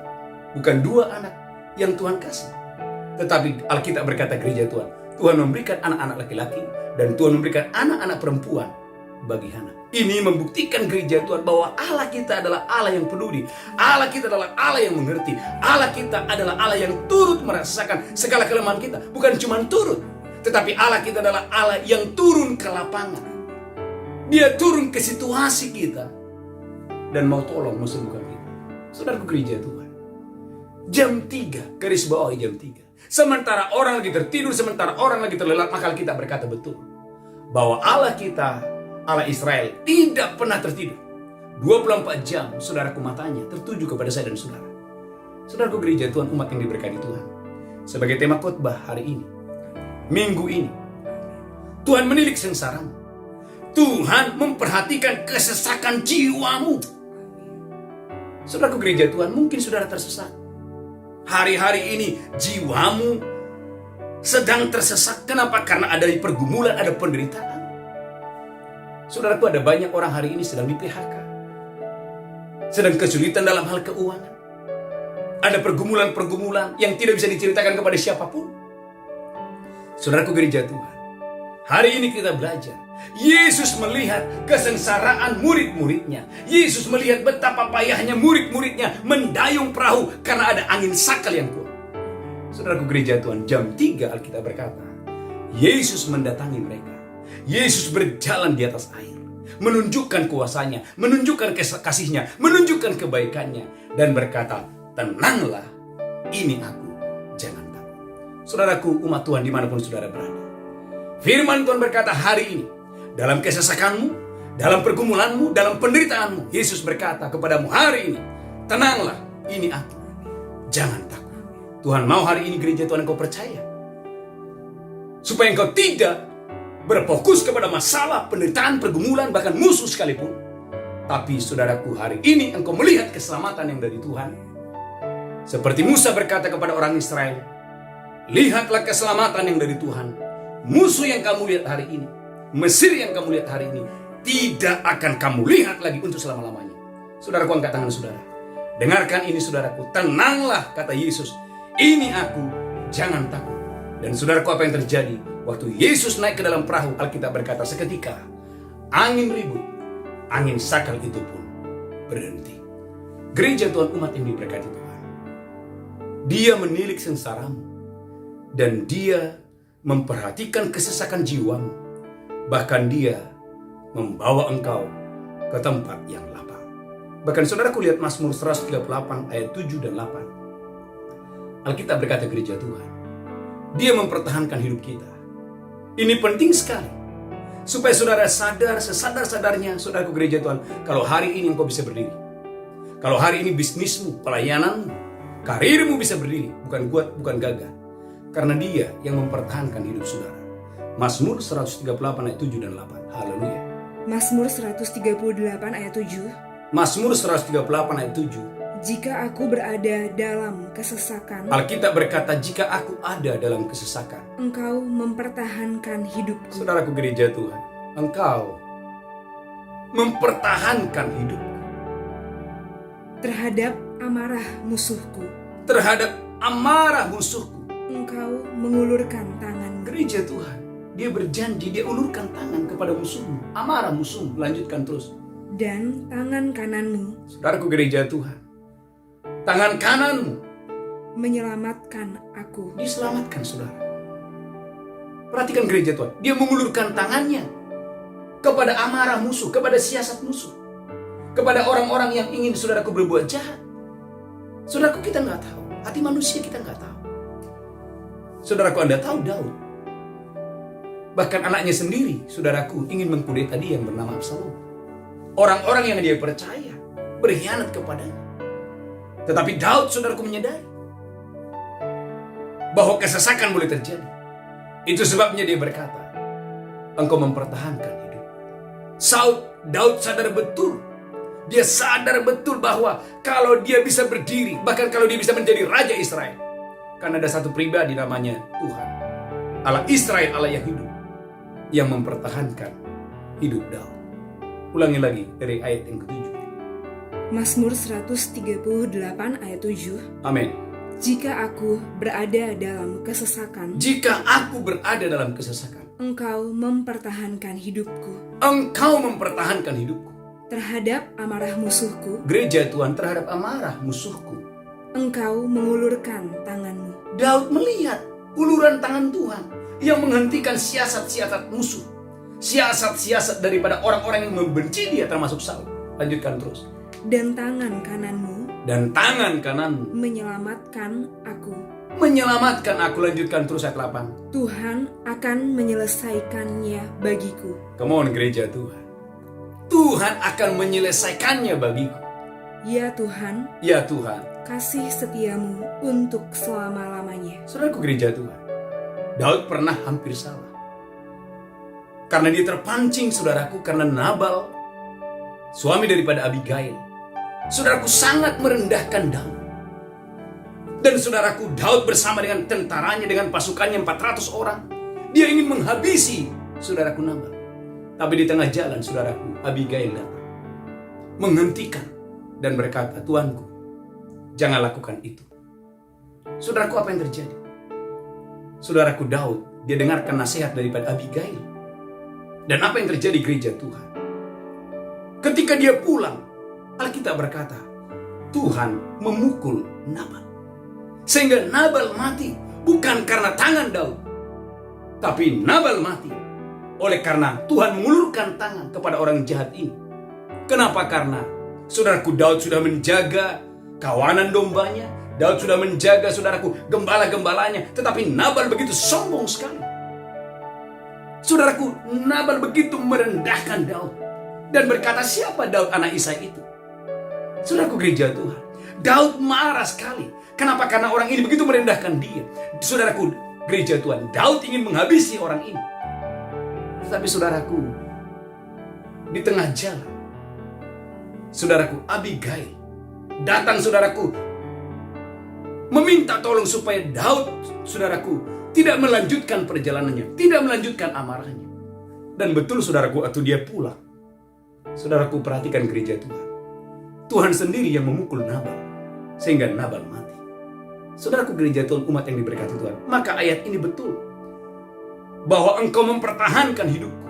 bukan dua anak yang Tuhan kasih. Tetapi Alkitab berkata gereja Tuhan, Tuhan memberikan anak-anak laki-laki dan Tuhan memberikan anak-anak perempuan bagi Hana. Ini membuktikan gereja Tuhan bahwa Allah kita adalah Allah yang peduli. Allah kita adalah Allah yang mengerti. Allah kita adalah Allah yang turut merasakan segala kelemahan kita. Bukan cuma turut, tetapi Allah kita adalah Allah yang turun ke lapangan. Dia turun ke situasi kita dan mau tolong, mau sembuhkan kita. Saudaraku gereja Tuhan, jam 3, garis bawah jam 3. Sementara orang lagi tertidur, sementara orang lagi terlelap, maka kita berkata betul bahwa Allah kita, Allah Israel, tidak pernah tertidur. 24 jam saudaraku matanya tertuju kepada saya dan saudara. Saudaraku gereja Tuhan, umat yang diberkati Tuhan. Sebagai tema khotbah hari ini, minggu ini, Tuhan menilik sengsaramu. Tuhan memperhatikan kesesakan jiwamu. Saudaraku gereja Tuhan, mungkin saudara tersesat. Hari-hari ini jiwamu sedang tersesat. Kenapa? Karena ada pergumulan, ada penderitaan. Saudaraku, ada banyak orang hari ini sedang di PHK, sedang kesulitan dalam hal keuangan. Ada pergumulan-pergumulan yang tidak bisa diceritakan kepada siapapun. Saudaraku gereja Tuhan, hari ini kita belajar. Yesus melihat kesengsaraan murid-muridnya. Yesus melihat betapa payahnya murid-muridnya mendayung perahu karena ada angin sakal yang kuat. Saudaraku gereja Tuhan, jam 3 Alkitab berkata, Yesus mendatangi mereka. Yesus berjalan di atas air, menunjukkan kuasanya, menunjukkan kasihnya, menunjukkan kebaikannya, dan berkata, tenanglah, ini aku, jangan takut. Saudaraku, umat Tuhan dimanapun saudara berada, firman Tuhan berkata hari ini, dalam kesesakanmu, dalam pergumulanmu, dalam penderitaanmu, Yesus berkata kepadamu hari ini, tenanglah, ini aku, jangan takut. Tuhan mau hari ini gereja Tuhan engkau percaya, supaya engkau tidak berfokus kepada masalah, penderitaan, pergumulan, bahkan musuh sekalipun. Tapi saudaraku, hari ini engkau melihat keselamatan yang dari Tuhan. Seperti Musa berkata kepada orang Israel, lihatlah keselamatan yang dari Tuhan. Musuh yang kamu lihat hari ini, Mesir yang kamu lihat hari ini, tidak akan kamu lihat lagi untuk selama-lamanya. Saudaraku, angkat tangan saudara. Dengarkan ini saudaraku, tenanglah, kata Yesus, ini aku, jangan takut. Dan saudaraku, apa yang terjadi? Waktu Yesus naik ke dalam perahu, Alkitab berkata seketika angin ribut, angin sakal itu pun berhenti. Gereja Tuhan, umat yang diberkati Tuhan, Dia menilik sengsaramu dan Dia memperhatikan kesesakan jiwamu. Bahkan Dia membawa engkau ke tempat yang lapang. Bahkan saudaraku lihat Mazmur 138 ayat 7 dan 8. Alkitab berkata gereja Tuhan, Dia mempertahankan hidup kita. Ini penting sekali, supaya saudara sadar, sesadar-sadarnya, saudaraku gereja Tuhan, kalau hari ini engkau bisa berdiri, kalau hari ini bisnismu, pelayananmu, karirmu bisa berdiri, bukan kuat, bukan gagah, karena Dia yang mempertahankan hidup saudara. Mazmur 138 ayat 7 dan 8. Haleluya. Mazmur 138 ayat 7. Mazmur 138 ayat 7. Jika aku berada dalam kesesakan, Alkitab berkata, jika aku ada dalam kesesakan, Engkau mempertahankan hidupku. Saudaraku gereja Tuhan, Engkau mempertahankan hidupku Terhadap amarah musuhku, terhadap amarah musuhku. Engkau mengulurkan tangan. Gereja Tuhan, dia berjanji, dia ulurkan tangan kepada musuhmu, amarah musuhmu. Lanjutkan terus. Dan tangan kananmu Saudaraku gereja Tuhan, tangan kananmu menyelamatkan aku. diselamatkan saudara. Perhatikan gereja Tuhan, dia mengulurkan tangannya kepada amarah musuh, kepada siasat musuh, kepada orang-orang yang ingin saudaraku berbuat jahat. Saudaraku, kita nggak tahu, hati manusia kita nggak tahu. Saudaraku, Anda tahu Daud, bahkan anaknya sendiri, saudaraku, ingin mengkudeta dia yang bernama Absalom. Orang-orang yang dia percaya berkhianat kepadanya. Tetapi Daud, saudaraku, menyadari bahwa kesesakan boleh terjadi. Itu sebabnya dia berkata, engkau mempertahankan hidup. Daud sadar betul. Dia sadar betul bahwa kalau dia bisa berdiri, bahkan kalau dia bisa menjadi Raja Israel, karena ada satu pribadi namanya Tuhan, Allah Israel, Allah yang hidup, yang mempertahankan hidup Daud. Ulangi lagi dari ayat yang ke-7. Mazmur 138 ayat 7. Amin. Jika aku berada dalam kesesakan, Jika aku berada dalam kesesakan, Engkau mempertahankan hidupku. engkau mempertahankan hidupku. Terhadap amarah musuhku, Gereja Tuhan, terhadap amarah musuhku, Engkau mengulurkan tanganmu. Daud melihat uluran tangan Tuhan yang menghentikan siasat-siasat musuh, siasat-siasat daripada orang-orang yang membenci dia, termasuk Saul. Lanjutkan terus. Dan tangan kananmu Dan tangan kananmu menyelamatkan aku. menyelamatkan aku. Lanjutkan terus ayat 8. Tuhan akan menyelesaikannya bagiku. Come on gereja Tuhan, Tuhan akan menyelesaikannya bagiku. Ya Tuhan, Ya Tuhan. kasih setiamu untuk selama-lamanya. Saudaraku gereja Tuhan, Daud pernah hampir salah. Karena dia terpancing, saudaraku, karena Nabal, suami daripada Abigail, saudaraku, sangat merendahkan Daud. Dan saudaraku, Daud bersama dengan tentaranya, dengan pasukannya 400 orang, dia ingin menghabisi saudaraku Nabal. Tapi di tengah jalan, saudaraku, Abigail datang, menghentikan dan berkata, Tuanku, jangan lakukan itu. Saudaraku, apa yang terjadi? Saudaraku Daud, dia dengarkan nasihat daripada Abigail. Dan apa yang terjadi gereja Tuhan? Ketika dia pulang, Alkitab berkata, Tuhan memukul Nabal. Sehingga Nabal mati, bukan karena tangan Daud, tapi Nabal mati oleh karena Tuhan mengulurkan tangan kepada orang jahat ini. Kenapa? Karena saudaraku, Daud sudah menjaga kawanan dombanya, Daud sudah menjaga saudaraku gembala-gembalanya, tetapi Nabal begitu sombong sekali. Saudaraku, Nabal begitu merendahkan Daud dan berkata, siapa Daud anak Isai itu? Saudaraku gereja Tuhan, Daud marah sekali. Kenapa? Karena orang ini begitu merendahkan dia. Saudaraku gereja Tuhan, Daud ingin menghabisi orang ini. Tetapi saudaraku, di tengah jalan, saudaraku, Abigail datang, saudaraku, meminta tolong supaya Daud, saudaraku, tidak melanjutkan perjalanannya, tidak melanjutkan amarahnya. Dan betul saudaraku, waktu dia pulang, saudaraku, perhatikan gereja Tuhan, Tuhan sendiri yang memukul Nabal sehingga Nabal mati. Saudaraku gereja Tuhan, umat yang diberkati Tuhan, maka ayat ini betul bahwa engkau mempertahankan hidupku,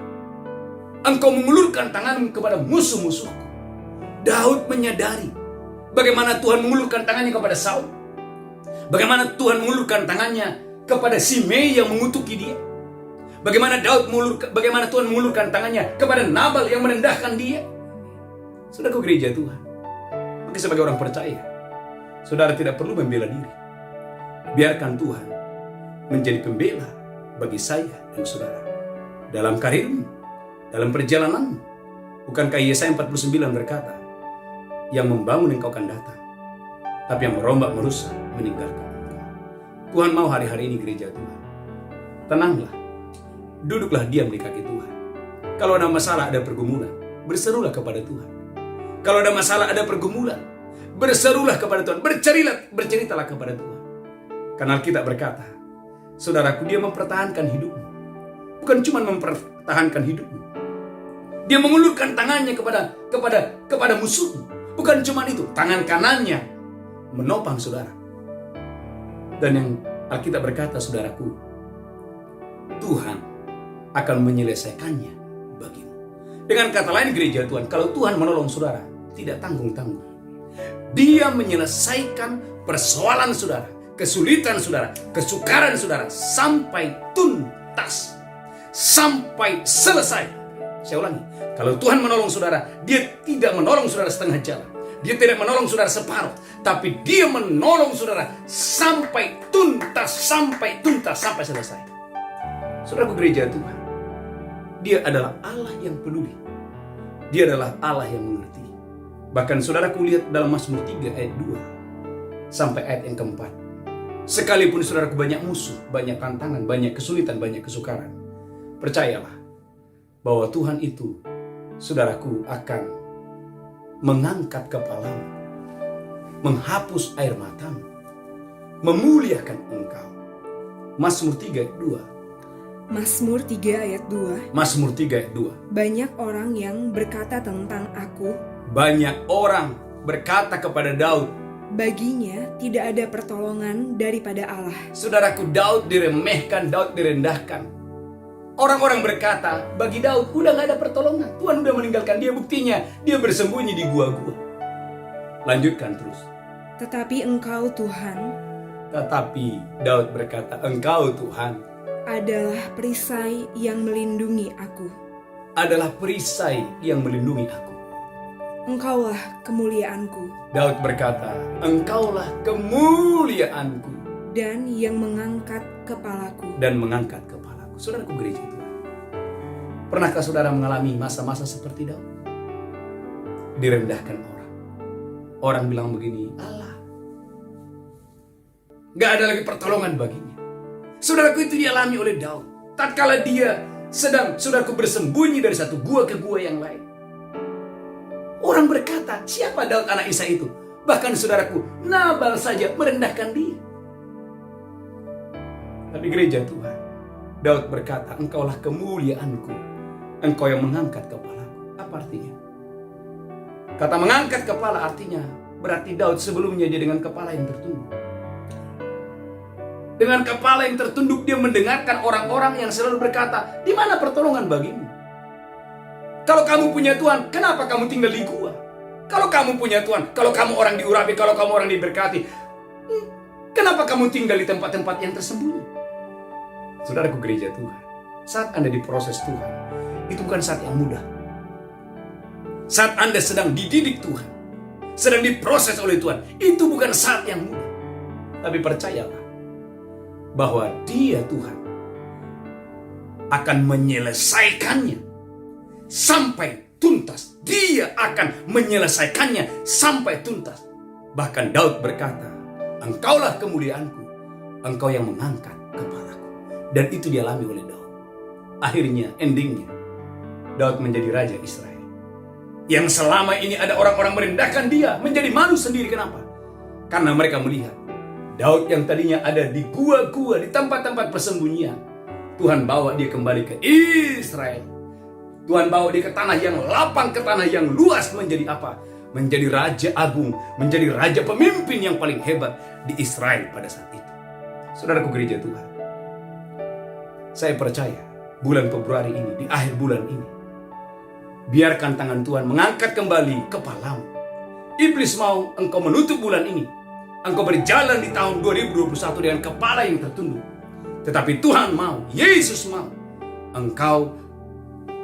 engkau mengulurkan tanganmu kepada musuh-musuhku. Daud menyadari bagaimana Tuhan mengulurkan tangannya kepada Saul, bagaimana Tuhan mengulurkan tangannya kepada Simei yang mengutuki dia, bagaimana Tuhan mengulurkan tangannya kepada Nabal yang merendahkan dia. Saudaraku gereja Tuhan, maka sebagai orang percaya, saudara tidak perlu membela diri. Biarkan Tuhan menjadi pembela bagi saya dan saudara dalam karirmu, dalam perjalananmu. Bukankah Yesaya 49 berkata, yang membangun engkau akan datang, tapi yang merombak merusak meninggalkan. Tuhan mau hari-hari ini gereja Tuhan, tenanglah, duduklah diam di kaki Tuhan. Kalau ada masalah, ada pergumulan, berserulah kepada Tuhan. Kalau ada masalah, ada pergumulan, berserulah kepada Tuhan, berceritalah kepada Tuhan. Karena Alkitab berkata, saudaraku, dia mempertahankan hidupmu. Bukan cuma mempertahankan hidupmu, dia mengulurkan tangannya kepada musuhmu. Bukan cuma itu, tangan kanannya menopang saudara. Dan yang Alkitab berkata, saudaraku, Tuhan akan menyelesaikannya bagimu. Dengan kata lain gereja Tuhan, kalau Tuhan menolong saudara, tidak tanggung-tanggung. Dia menyelesaikan persoalan saudara, kesulitan saudara, kesukaran saudara sampai tuntas, sampai selesai. Saya ulangi, kalau Tuhan menolong saudara, Dia tidak menolong saudara setengah jalan. Dia tidak menolong saudara separuh, tapi Dia menolong saudara sampai tuntas, sampai selesai. Saudaraku gereja Tuhan, Dia adalah Allah yang peduli. Dia adalah Allah yang mengerti. Bahkan saudaraku lihat dalam Mazmur 3 ayat 2 sampai ayat yang keempat. Sekalipun saudaraku banyak musuh, banyak tantangan, banyak kesulitan, banyak kesukaran, percayalah bahwa Tuhan itu, saudaraku, akan mengangkat kepalamu, menghapus air matamu, memuliakan engkau. Mazmur 3 ayat 2. Mazmur 3 ayat 2. Mazmur 3 ayat 2. Banyak orang yang berkata tentang aku, banyak orang berkata kepada Daud, baginya tidak ada pertolongan daripada Allah. Saudaraku, Daud diremehkan, Daud direndahkan. Orang-orang berkata, bagi Daud udah gak ada pertolongan. Tuhan udah meninggalkan dia, buktinya dia bersembunyi di gua-gua. Lanjutkan terus. Tetapi Engkau Tuhan, tetapi Daud berkata, Engkau Tuhan adalah perisai yang melindungi aku. Adalah perisai yang melindungi aku. Engkaulah kemuliaanku. Daud berkata, Engkaulah kemuliaanku. Dan yang mengangkat kepalaku. Dan mengangkat kepalaku. Saudaraku gereja Tuhan, pernahkah saudara mengalami masa-masa seperti Daud? Direndahkan orang. Orang bilang begini, Allah, gak ada lagi pertolongan baginya. Saudaraku, itu dialami oleh Daud. Tatkala dia sedang, saudaraku, bersembunyi dari satu gua ke gua yang lain. Orang berkata, siapa Daud anak Isai itu? Bahkan saudaraku, Nabal saja merendahkan dia. Tapi gereja Tuhan, Daud berkata, Engkaulah kemuliaanku, Engkau yang mengangkat kepalaku. Apa artinya? Kata mengangkat kepala artinya berarti Daud sebelumnya dia dengan kepala yang tertunduk. Dengan kepala yang tertunduk dia mendengarkan orang-orang yang selalu berkata, di mana pertolongan bagimu? Kalau kamu punya Tuhan, kenapa kamu tinggal di gua? Kalau kamu punya Tuhan, kalau kamu orang diurapi, kalau kamu orang diberkati, kenapa kamu tinggal di tempat-tempat yang tersembunyi? Saudaraku gereja Tuhan, saat Anda diproses Tuhan, itu bukan saat yang mudah. Saat Anda sedang dididik Tuhan, sedang diproses oleh Tuhan, itu bukan saat yang mudah. Tapi percayalah bahwa Dia Tuhan akan menyelesaikannya sampai tuntas. Dia akan menyelesaikannya sampai tuntas. Bahkan Daud berkata, Engkaulah kemuliaanku, Engkau yang mengangkat kepalaku. Dan itu dialami oleh Daud. Akhirnya, endingnya, Daud menjadi Raja Israel. Yang selama ini ada orang-orang merendahkan dia, menjadi malu sendiri. Kenapa? Karena mereka melihat Daud yang tadinya ada di gua-gua, di tempat-tempat persembunyian, Tuhan bawa dia kembali ke Israel. Tuhan bawa dia ke tanah yang lapang, ke tanah yang luas, menjadi apa? Menjadi Raja Agung, menjadi Raja Pemimpin yang paling hebat di Israel pada saat itu. Saudaraku gereja Tuhan, saya percaya bulan Februari ini, di akhir bulan ini, biarkan tangan Tuhan mengangkat kembali kepalamu. Iblis mau engkau menutup bulan ini, engkau berjalan di tahun 2021 dengan kepala yang tertunduk. Tetapi Tuhan mau, Yesus mau, engkau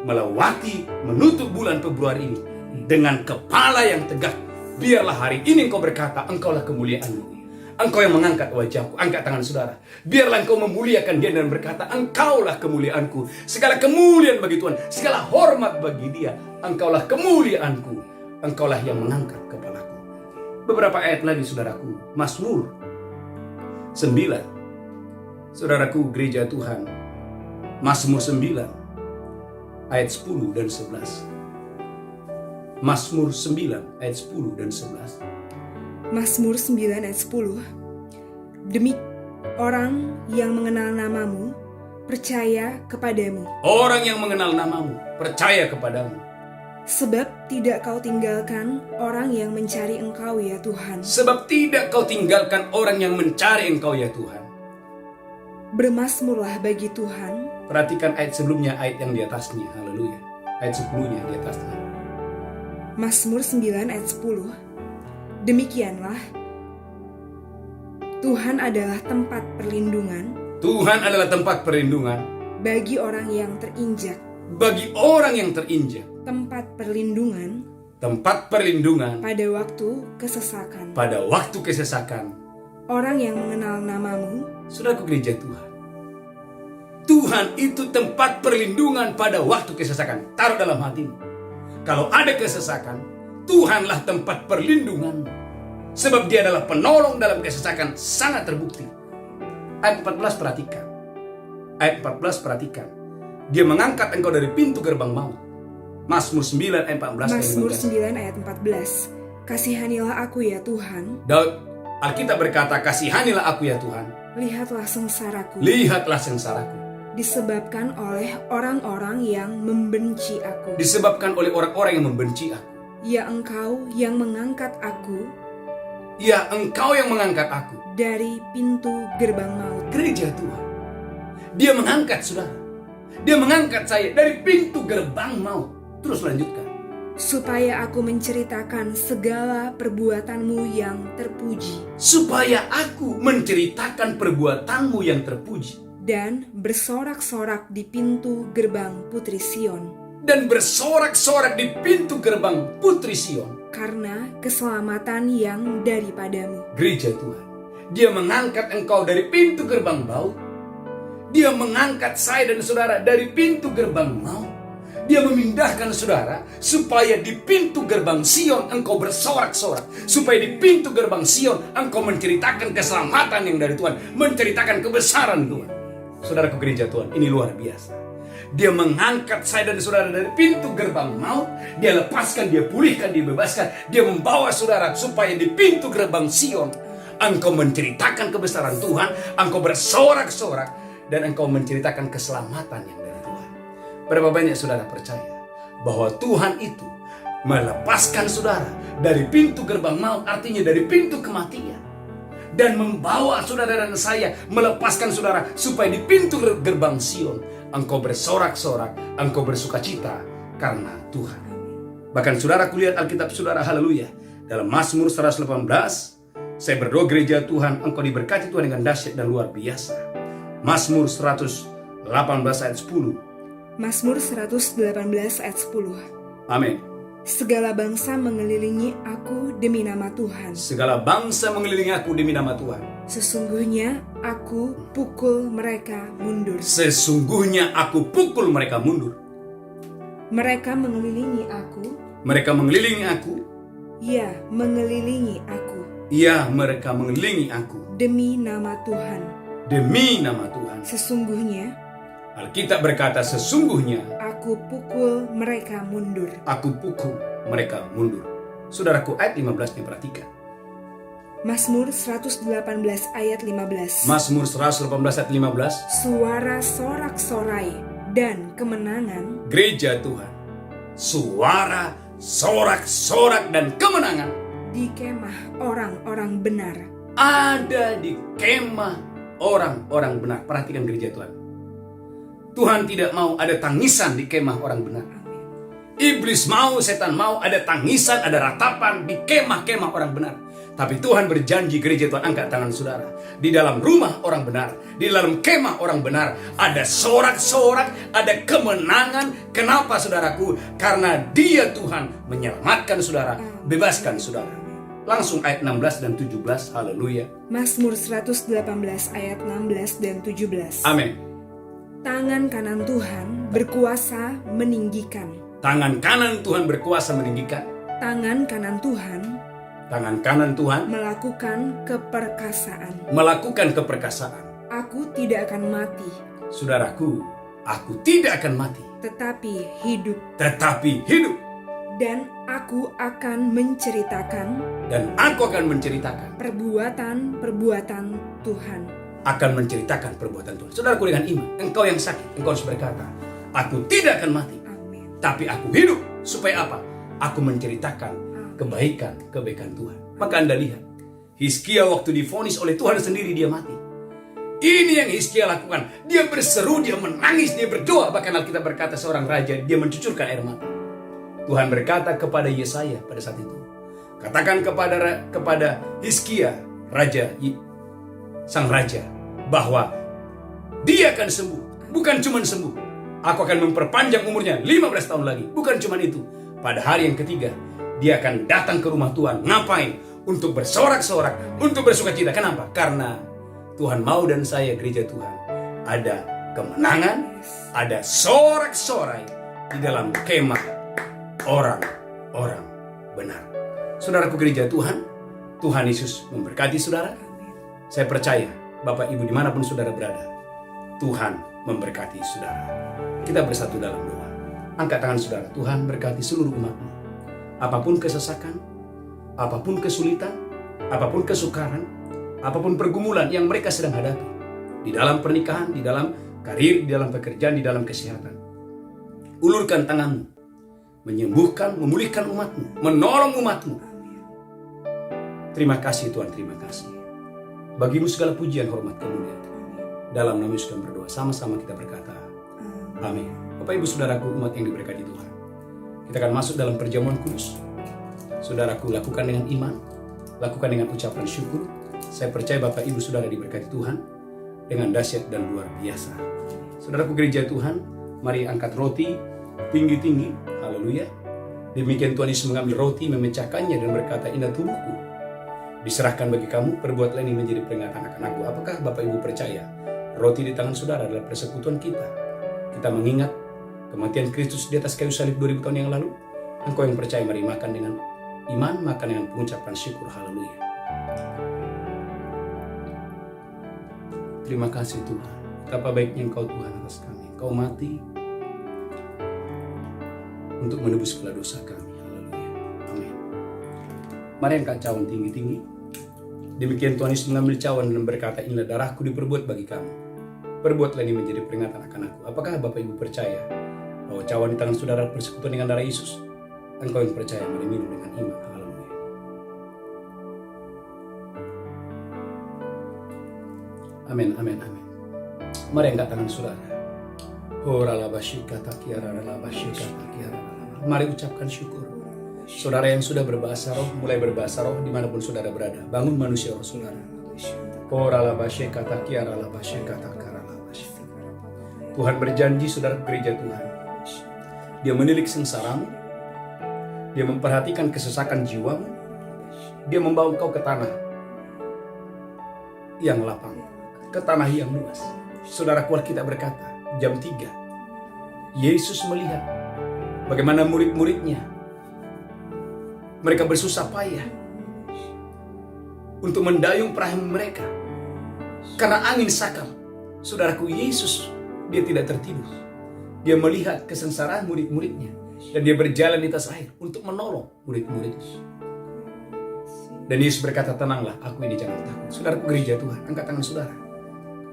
melewati, menutup bulan Februari ini dengan kepala yang tegak. Biarlah hari ini engkau berkata, Engkaulah kemuliaanmu. Engkau yang mengangkat wajahku. Angkat tangan saudara. Biarlah engkau memuliakan dia dan berkata, Engkaulah kemuliaanku. Segala kemuliaan bagi Tuhan, segala hormat bagi dia. Engkaulah kemuliaanku. Engkaulah yang mengangkat kepalaku. Beberapa ayat lagi saudaraku, Mazmur 9. Saudaraku gereja Tuhan, Mazmur 9 ayat 10 dan 11. Mazmur 9 ayat 10 dan 11. Mazmur 9 ayat 10. Demi orang yang mengenal namamu, percaya kepadamu. Orang yang mengenal namamu, percaya kepadamu. Sebab tidak kau tinggalkan orang yang mencari Engkau ya Tuhan. Sebab tidak kau tinggalkan orang yang mencari Engkau ya Tuhan. Bermasmurlah bagi Tuhan. Perhatikan ayat sebelumnya, ayat yang di atasnya. Haleluya. Ayat 10-nya di atasnya. Mazmur 9 ayat 10. Demikianlah, Tuhan adalah tempat perlindungan Tuhan adalah tempat perlindungan bagi orang yang terinjak. bagi orang yang terinjak. Tempat perlindungan Tempat perlindungan pada waktu kesesakan. pada waktu kesesakan. Orang yang mengenal namamu, Saudaraku gereja Tuhan, Tuhan itu tempat perlindungan pada waktu kesesakan. Taruh dalam hatimu, kalau ada kesesakan, Tuhanlah tempat perlindungan. Sebab dia adalah penolong dalam kesesakan, sangat terbukti. Ayat 14 perhatikan. Ayat 14 perhatikan. Dia mengangkat engkau dari pintu gerbang maut. Mazmur 9 ayat 14. Mazmur 9 ayat 14. Kasihanilah aku ya Tuhan, Daud, Alkitab berkata, kasihanilah aku ya Tuhan. lihatlah sengsaraku, Lihatlah sengsaraku. disebabkan oleh orang-orang yang membenci aku. Disebabkan oleh orang-orang yang membenci aku. Ya Engkau yang mengangkat aku Ya, engkau yang mengangkat aku. dari pintu gerbang maut. Gereja Tuhan, dia mengangkat saudara. Dia mengangkat saya dari pintu gerbang maut. Terus lanjutkan. Supaya aku menceritakan segala perbuatanmu yang terpuji Supaya aku menceritakan perbuatanmu yang terpuji. dan bersorak-sorak di pintu gerbang Putri Sion Dan bersorak-sorak di pintu gerbang Putri Sion. karena keselamatan yang daripadamu. Gereja Tuhan, dia mengangkat engkau dari pintu gerbang maut. Dia mengangkat saya dan saudara dari pintu gerbang maut. Dia memindahkan saudara supaya di pintu gerbang Sion engkau bersorak-sorak. Supaya di pintu gerbang Sion engkau menceritakan keselamatan yang dari Tuhan. Menceritakan kebesaran Tuhan. Saudaraku gereja Tuhan, ini luar biasa. Dia mengangkat saya dan saudara dari pintu gerbang maut. Dia lepaskan, dia pulihkan, dia bebaskan. Dia membawa saudara supaya di pintu gerbang Sion engkau menceritakan kebesaran Tuhan. Engkau bersorak-sorak dan engkau menceritakan keselamatan yang dari Tuhan. Berapa banyak saudara percaya bahwa Tuhan itu melepaskan saudara dari pintu gerbang maut, artinya dari pintu kematian, dan membawa saudara dan saya, melepaskan saudara supaya di pintu gerbang Sion engkau bersorak-sorak, engkau bersukacita karena Tuhan. Bahkan saudara kulihat Alkitab saudara, haleluya, dalam Mazmur 118, saya berdoa gereja Tuhan, engkau diberkati Tuhan dengan dahsyat dan luar biasa. Mazmur 118 ayat 10. Mazmur 118 ayat 10. Amin. Segala bangsa mengelilingi aku demi nama Tuhan. Segala bangsa mengelilingi aku demi nama Tuhan. Sesungguhnya aku pukul mereka mundur. Sesungguhnya aku pukul mereka mundur. Mereka mengelilingi aku. Mereka mengelilingi aku. Ya, mengelilingi aku. Ya, mereka mengelilingi aku Demi nama Tuhan. demi nama Tuhan. Sesungguhnya Alkitab berkata, sesungguhnya aku pukul mereka mundur. aku pukul mereka mundur. Saudaraku, ayat 15-nya perhatikan. Mazmur 118 ayat 15. Mazmur 118 ayat 15. Suara sorak-sorai dan kemenangan Gereja Tuhan, suara sorak-sorak dan kemenangan di kemah orang-orang benar. ada di kemah orang-orang benar. Perhatikan gereja Tuhan. Tuhan tidak mau ada tangisan di kemah orang benar. Iblis mau, setan mau ada tangisan, ada ratapan di kemah-kemah orang benar. Tapi Tuhan berjanji, gereja Tuhan, angkat tangan saudara. Di dalam rumah orang benar, di dalam kemah orang benar, ada sorak-sorak, ada kemenangan. Kenapa saudaraku? Karena Dia Tuhan menyelamatkan saudara, bebaskan saudara. Langsung ayat 16 dan 17, haleluya. Mazmur 118 ayat 16 dan 17. Amin. Tangan kanan Tuhan berkuasa meninggikan. Tangan kanan Tuhan berkuasa meninggikan. Tangan kanan Tuhan Tangan kanan Tuhan melakukan keperkasaan. melakukan keperkasaan. Aku tidak akan mati, Saudaraku, aku tidak akan mati, tetapi hidup. tetapi hidup. Dan aku akan menceritakan Dan aku akan menceritakan, perbuatan-perbuatan Tuhan. akan menceritakan perbuatan Tuhan. Saudaraku dengan iman, engkau yang sakit, engkau harus berkata, aku tidak akan mati, Amin. tapi aku hidup Supaya apa? Aku menceritakan kebaikan Tuhan. Maka Anda lihat, Hizkia waktu divonis oleh Tuhan sendiri dia mati. Ini yang Hizkia lakukan. Dia berseru, dia menangis, dia berdoa. Bahkan Alkitab berkata seorang raja, dia mencucurkan air mata. Tuhan berkata kepada Yesaya pada saat itu, katakan kepada Hizkia, sang raja, bahwa dia akan sembuh. Bukan cuma sembuh, aku akan memperpanjang umurnya 15 tahun lagi. Bukan cuma itu, pada hari yang ketiga dia akan datang ke rumah Tuhan. Ngapain? Untuk bersorak-sorak, untuk bersukacita. Kenapa? Karena Tuhan mau dan saya, gereja Tuhan, ada kemenangan, ada sorak-sorai di dalam kemah orang-orang benar. Saudaraku gereja Tuhan, Tuhan Yesus memberkati saudara. Saya percaya, Bapak Ibu dimanapun saudara berada, Tuhan memberkati saudara. Kita bersatu dalam doa. Angkat tangan saudara. Tuhan berkati seluruh umat-Mu. Apapun kesesakan, apapun kesulitan, apapun kesukaran, apapun pergumulan yang mereka sedang hadapi, di dalam pernikahan, di dalam karir, di dalam pekerjaan, di dalam kesehatan, ulurkan tanganmu, menyembuhkan, memulihkan umat-Mu, menolong umat-Mu. Terima kasih Tuhan, terima kasih. Bagimu segala pujian, hormat, kemuliaan. Dalam nama Yesus kami berdoa, sama-sama kita berkata, amin. Bapak Ibu Saudaraku, umat yang diberkati Tuhan, kita akan masuk dalam perjamuan kudus. Saudaraku, lakukan dengan iman, lakukan dengan ucapan syukur. Saya percaya Bapak Ibu Saudara diberkati Tuhan dengan dahsyat dan luar biasa. Saudaraku gereja Tuhan, mari angkat roti tinggi-tinggi. Haleluya. Demikian Tuhan Yesus mengambil roti, memecahkannya dan berkata, inilah tubuhku, diserahkan bagi kamu, perbuatlah ini menjadi peringatan akan aku. Apakah Bapak Ibu percaya roti di tangan saudara adalah persekutuan kita? Kita mengingat kematian Kristus di atas kayu salib 2000 tahun yang lalu. Engkau yang percaya, mari makan dengan iman, makan dengan pengucapan syukur. Haleluya. Terima kasih Tuhan. Betapa baiknya Engkau Tuhan atas kami. Engkau mati untuk menebus segala dosa kami. Haleluya. Amin. Mari angkat cawan tinggi-tinggi. Demikian Tuhan Yesus mengambil cawan dan berkata, inilah darahku diperbuat bagi kamu. Perbuatlah ini menjadi peringatan akan aku. Apakah Bapak Ibu percaya bahwa cawan di tangan saudara bersekutuan dengan darah Yesus? Engkau yang percaya, mari minum dengan iman. Haleluya. Amin, amin, amin. Mari angkat tangan saudara. Mari ucapkan syukur. Saudara yang sudah berbahasa roh, mulai berbahasa roh dimanapun saudara berada. Bangun manusia roh saudara. Tuhan berjanji, saudara gereja Tuhan, Dia menilik sengsaramu, Dia memperhatikan kesesakan jiwamu, Dia membawa engkau ke tanah yang lapang, ke tanah yang luas. Saudara, Alkitab berkata, jam 3, Yesus melihat bagaimana murid-muridnya, mereka bersusah payah untuk mendayung perahu mereka karena angin sakal. Saudaraku, Yesus, Dia tidak tertidur. Dia melihat kesengsaraan murid-muridnya dan Dia berjalan di atas air untuk menolong murid-muridnya. Dan Yesus berkata, tenanglah, aku ini, jangan takut. Saudaraku gereja Tuhan, angkat tangan saudara.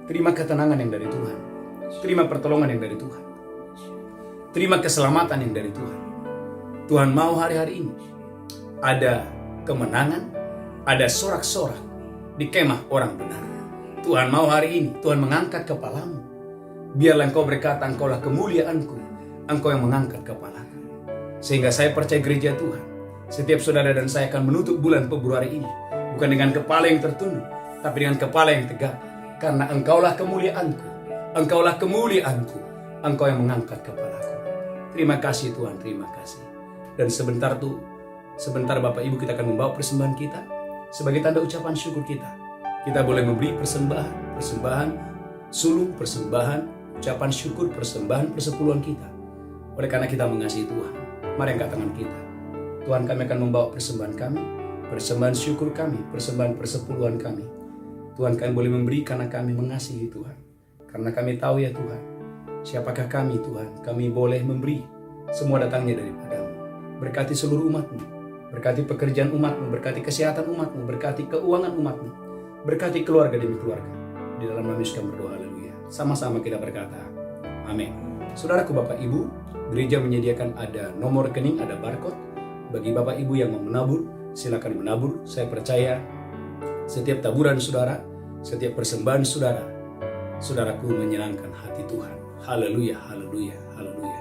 Terima ketenangan yang dari Tuhan. Terima pertolongan yang dari Tuhan. Terima keselamatan yang dari Tuhan. Tuhan mau hari-hari ini ada kemenangan, ada sorak-sorak di kemah orang benar. Tuhan mau hari ini, Tuhan mengangkat kepalamu. Biarlah engkau berkata, engkaulah kemuliaanku, engkau yang mengangkat kepalaku. Sehingga saya percaya gereja Tuhan, setiap saudara dan saya akan menutup bulan Februari ini bukan dengan kepala yang tertunduk, tapi dengan kepala yang tegak. Karena engkaulah kemuliaanku, engkaulah kemuliaanku, engkau yang mengangkat kepalaku. Terima kasih Tuhan, terima kasih. Dan sebentar Bapak Ibu, kita akan membawa persembahan kita sebagai tanda ucapan syukur kita. Kita boleh memberi persembahan sulung, persembahan ucapan syukur, persembahan persepuluhan kita. Oleh karena kita mengasihi Tuhan, mari angkat tangan kita. Tuhan, kami akan membawa persembahan kami, persembahan syukur kami, persembahan persepuluhan kami. Tuhan, kami boleh memberi karena kami mengasihi Tuhan. Karena kami tahu ya Tuhan, siapakah kami Tuhan. Kami boleh memberi, semua datangnya daripada-Mu. Berkati seluruh umat-Mu, berkati pekerjaan umat-Mu, berkati kesehatan umat-Mu, berkati keuangan umat-Mu, berkati keluarga demi keluarga. Di dalam nama Yesus kami berdoa, haleluya. Sama-sama kita berkata, amin. Saudaraku Bapak Ibu, gereja menyediakan ada nomor rekening, ada barcode. Bagi Bapak Ibu yang mau menabur, silakan menabur. Saya percaya setiap taburan saudara, setiap persembahan saudara, saudaraku menyenangkan hati Tuhan. Haleluya, haleluya, haleluya.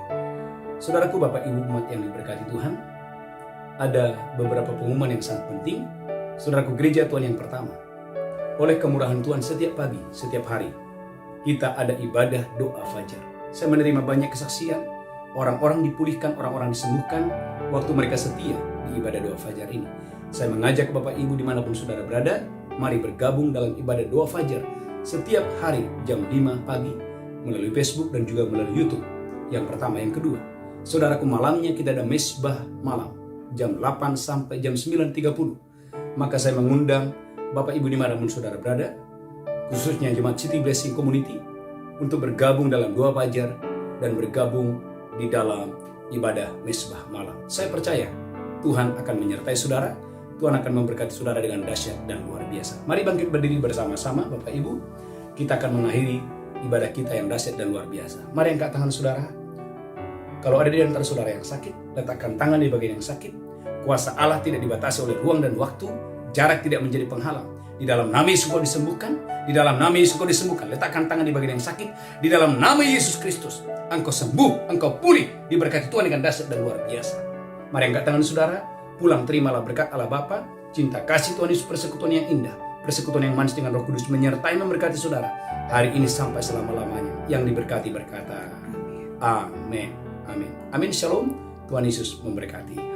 Saudaraku Bapak Ibu umat yang diberkati Tuhan, ada beberapa pengumuman yang sangat penting. Saudaraku, gereja Tuhan yang pertama, oleh kemurahan Tuhan setiap pagi, setiap hari, kita ada ibadah doa fajar. Saya menerima banyak kesaksian, orang-orang dipulihkan, orang-orang disembuhkan waktu mereka setia di ibadah doa fajar ini. Saya mengajak Bapak Ibu dimanapun saudara berada, mari bergabung dalam ibadah doa fajar setiap hari jam 5 pagi melalui Facebook dan juga melalui YouTube. Yang pertama, yang kedua, saudaraku, malamnya kita ada mesbah malam jam 8 sampai jam 9.30. Maka saya mengundang Bapak Ibu dimanapun saudara berada, khususnya Jemaat City Blessing Community, untuk bergabung dalam doa fajar dan bergabung di dalam ibadah mesbah malam. Saya percaya Tuhan akan menyertai saudara, Tuhan akan memberkati saudara dengan dahsyat dan luar biasa. Mari bangkit berdiri bersama-sama Bapak Ibu, kita akan mengakhiri ibadah kita yang dahsyat dan luar biasa. Mari angkat tangan saudara. Kalau ada di antara saudara yang sakit, letakkan tangan di bagian yang sakit. Kuasa Allah tidak dibatasi oleh ruang dan waktu, jarak tidak menjadi penghalang. Di dalam nama Yesus kau disembuhkan, di dalam nama Yesus kau disembuhkan. Letakkan tangan di bagian yang sakit, di dalam nama Yesus Kristus. Engkau sembuh, engkau pulih, diberkati Tuhan dengan dahsyat dan luar biasa. Mari angkat tangan saudara, pulang terimalah berkat Allah Bapa, cinta kasih Tuhan Yesus, persekutuan yang indah, persekutuan yang manis dengan Roh Kudus menyertai memberkati saudara hari ini sampai selama-lamanya. Yang diberkati berkata, amin. Amin. Amin. Shalom. Tuhan Yesus memberkati.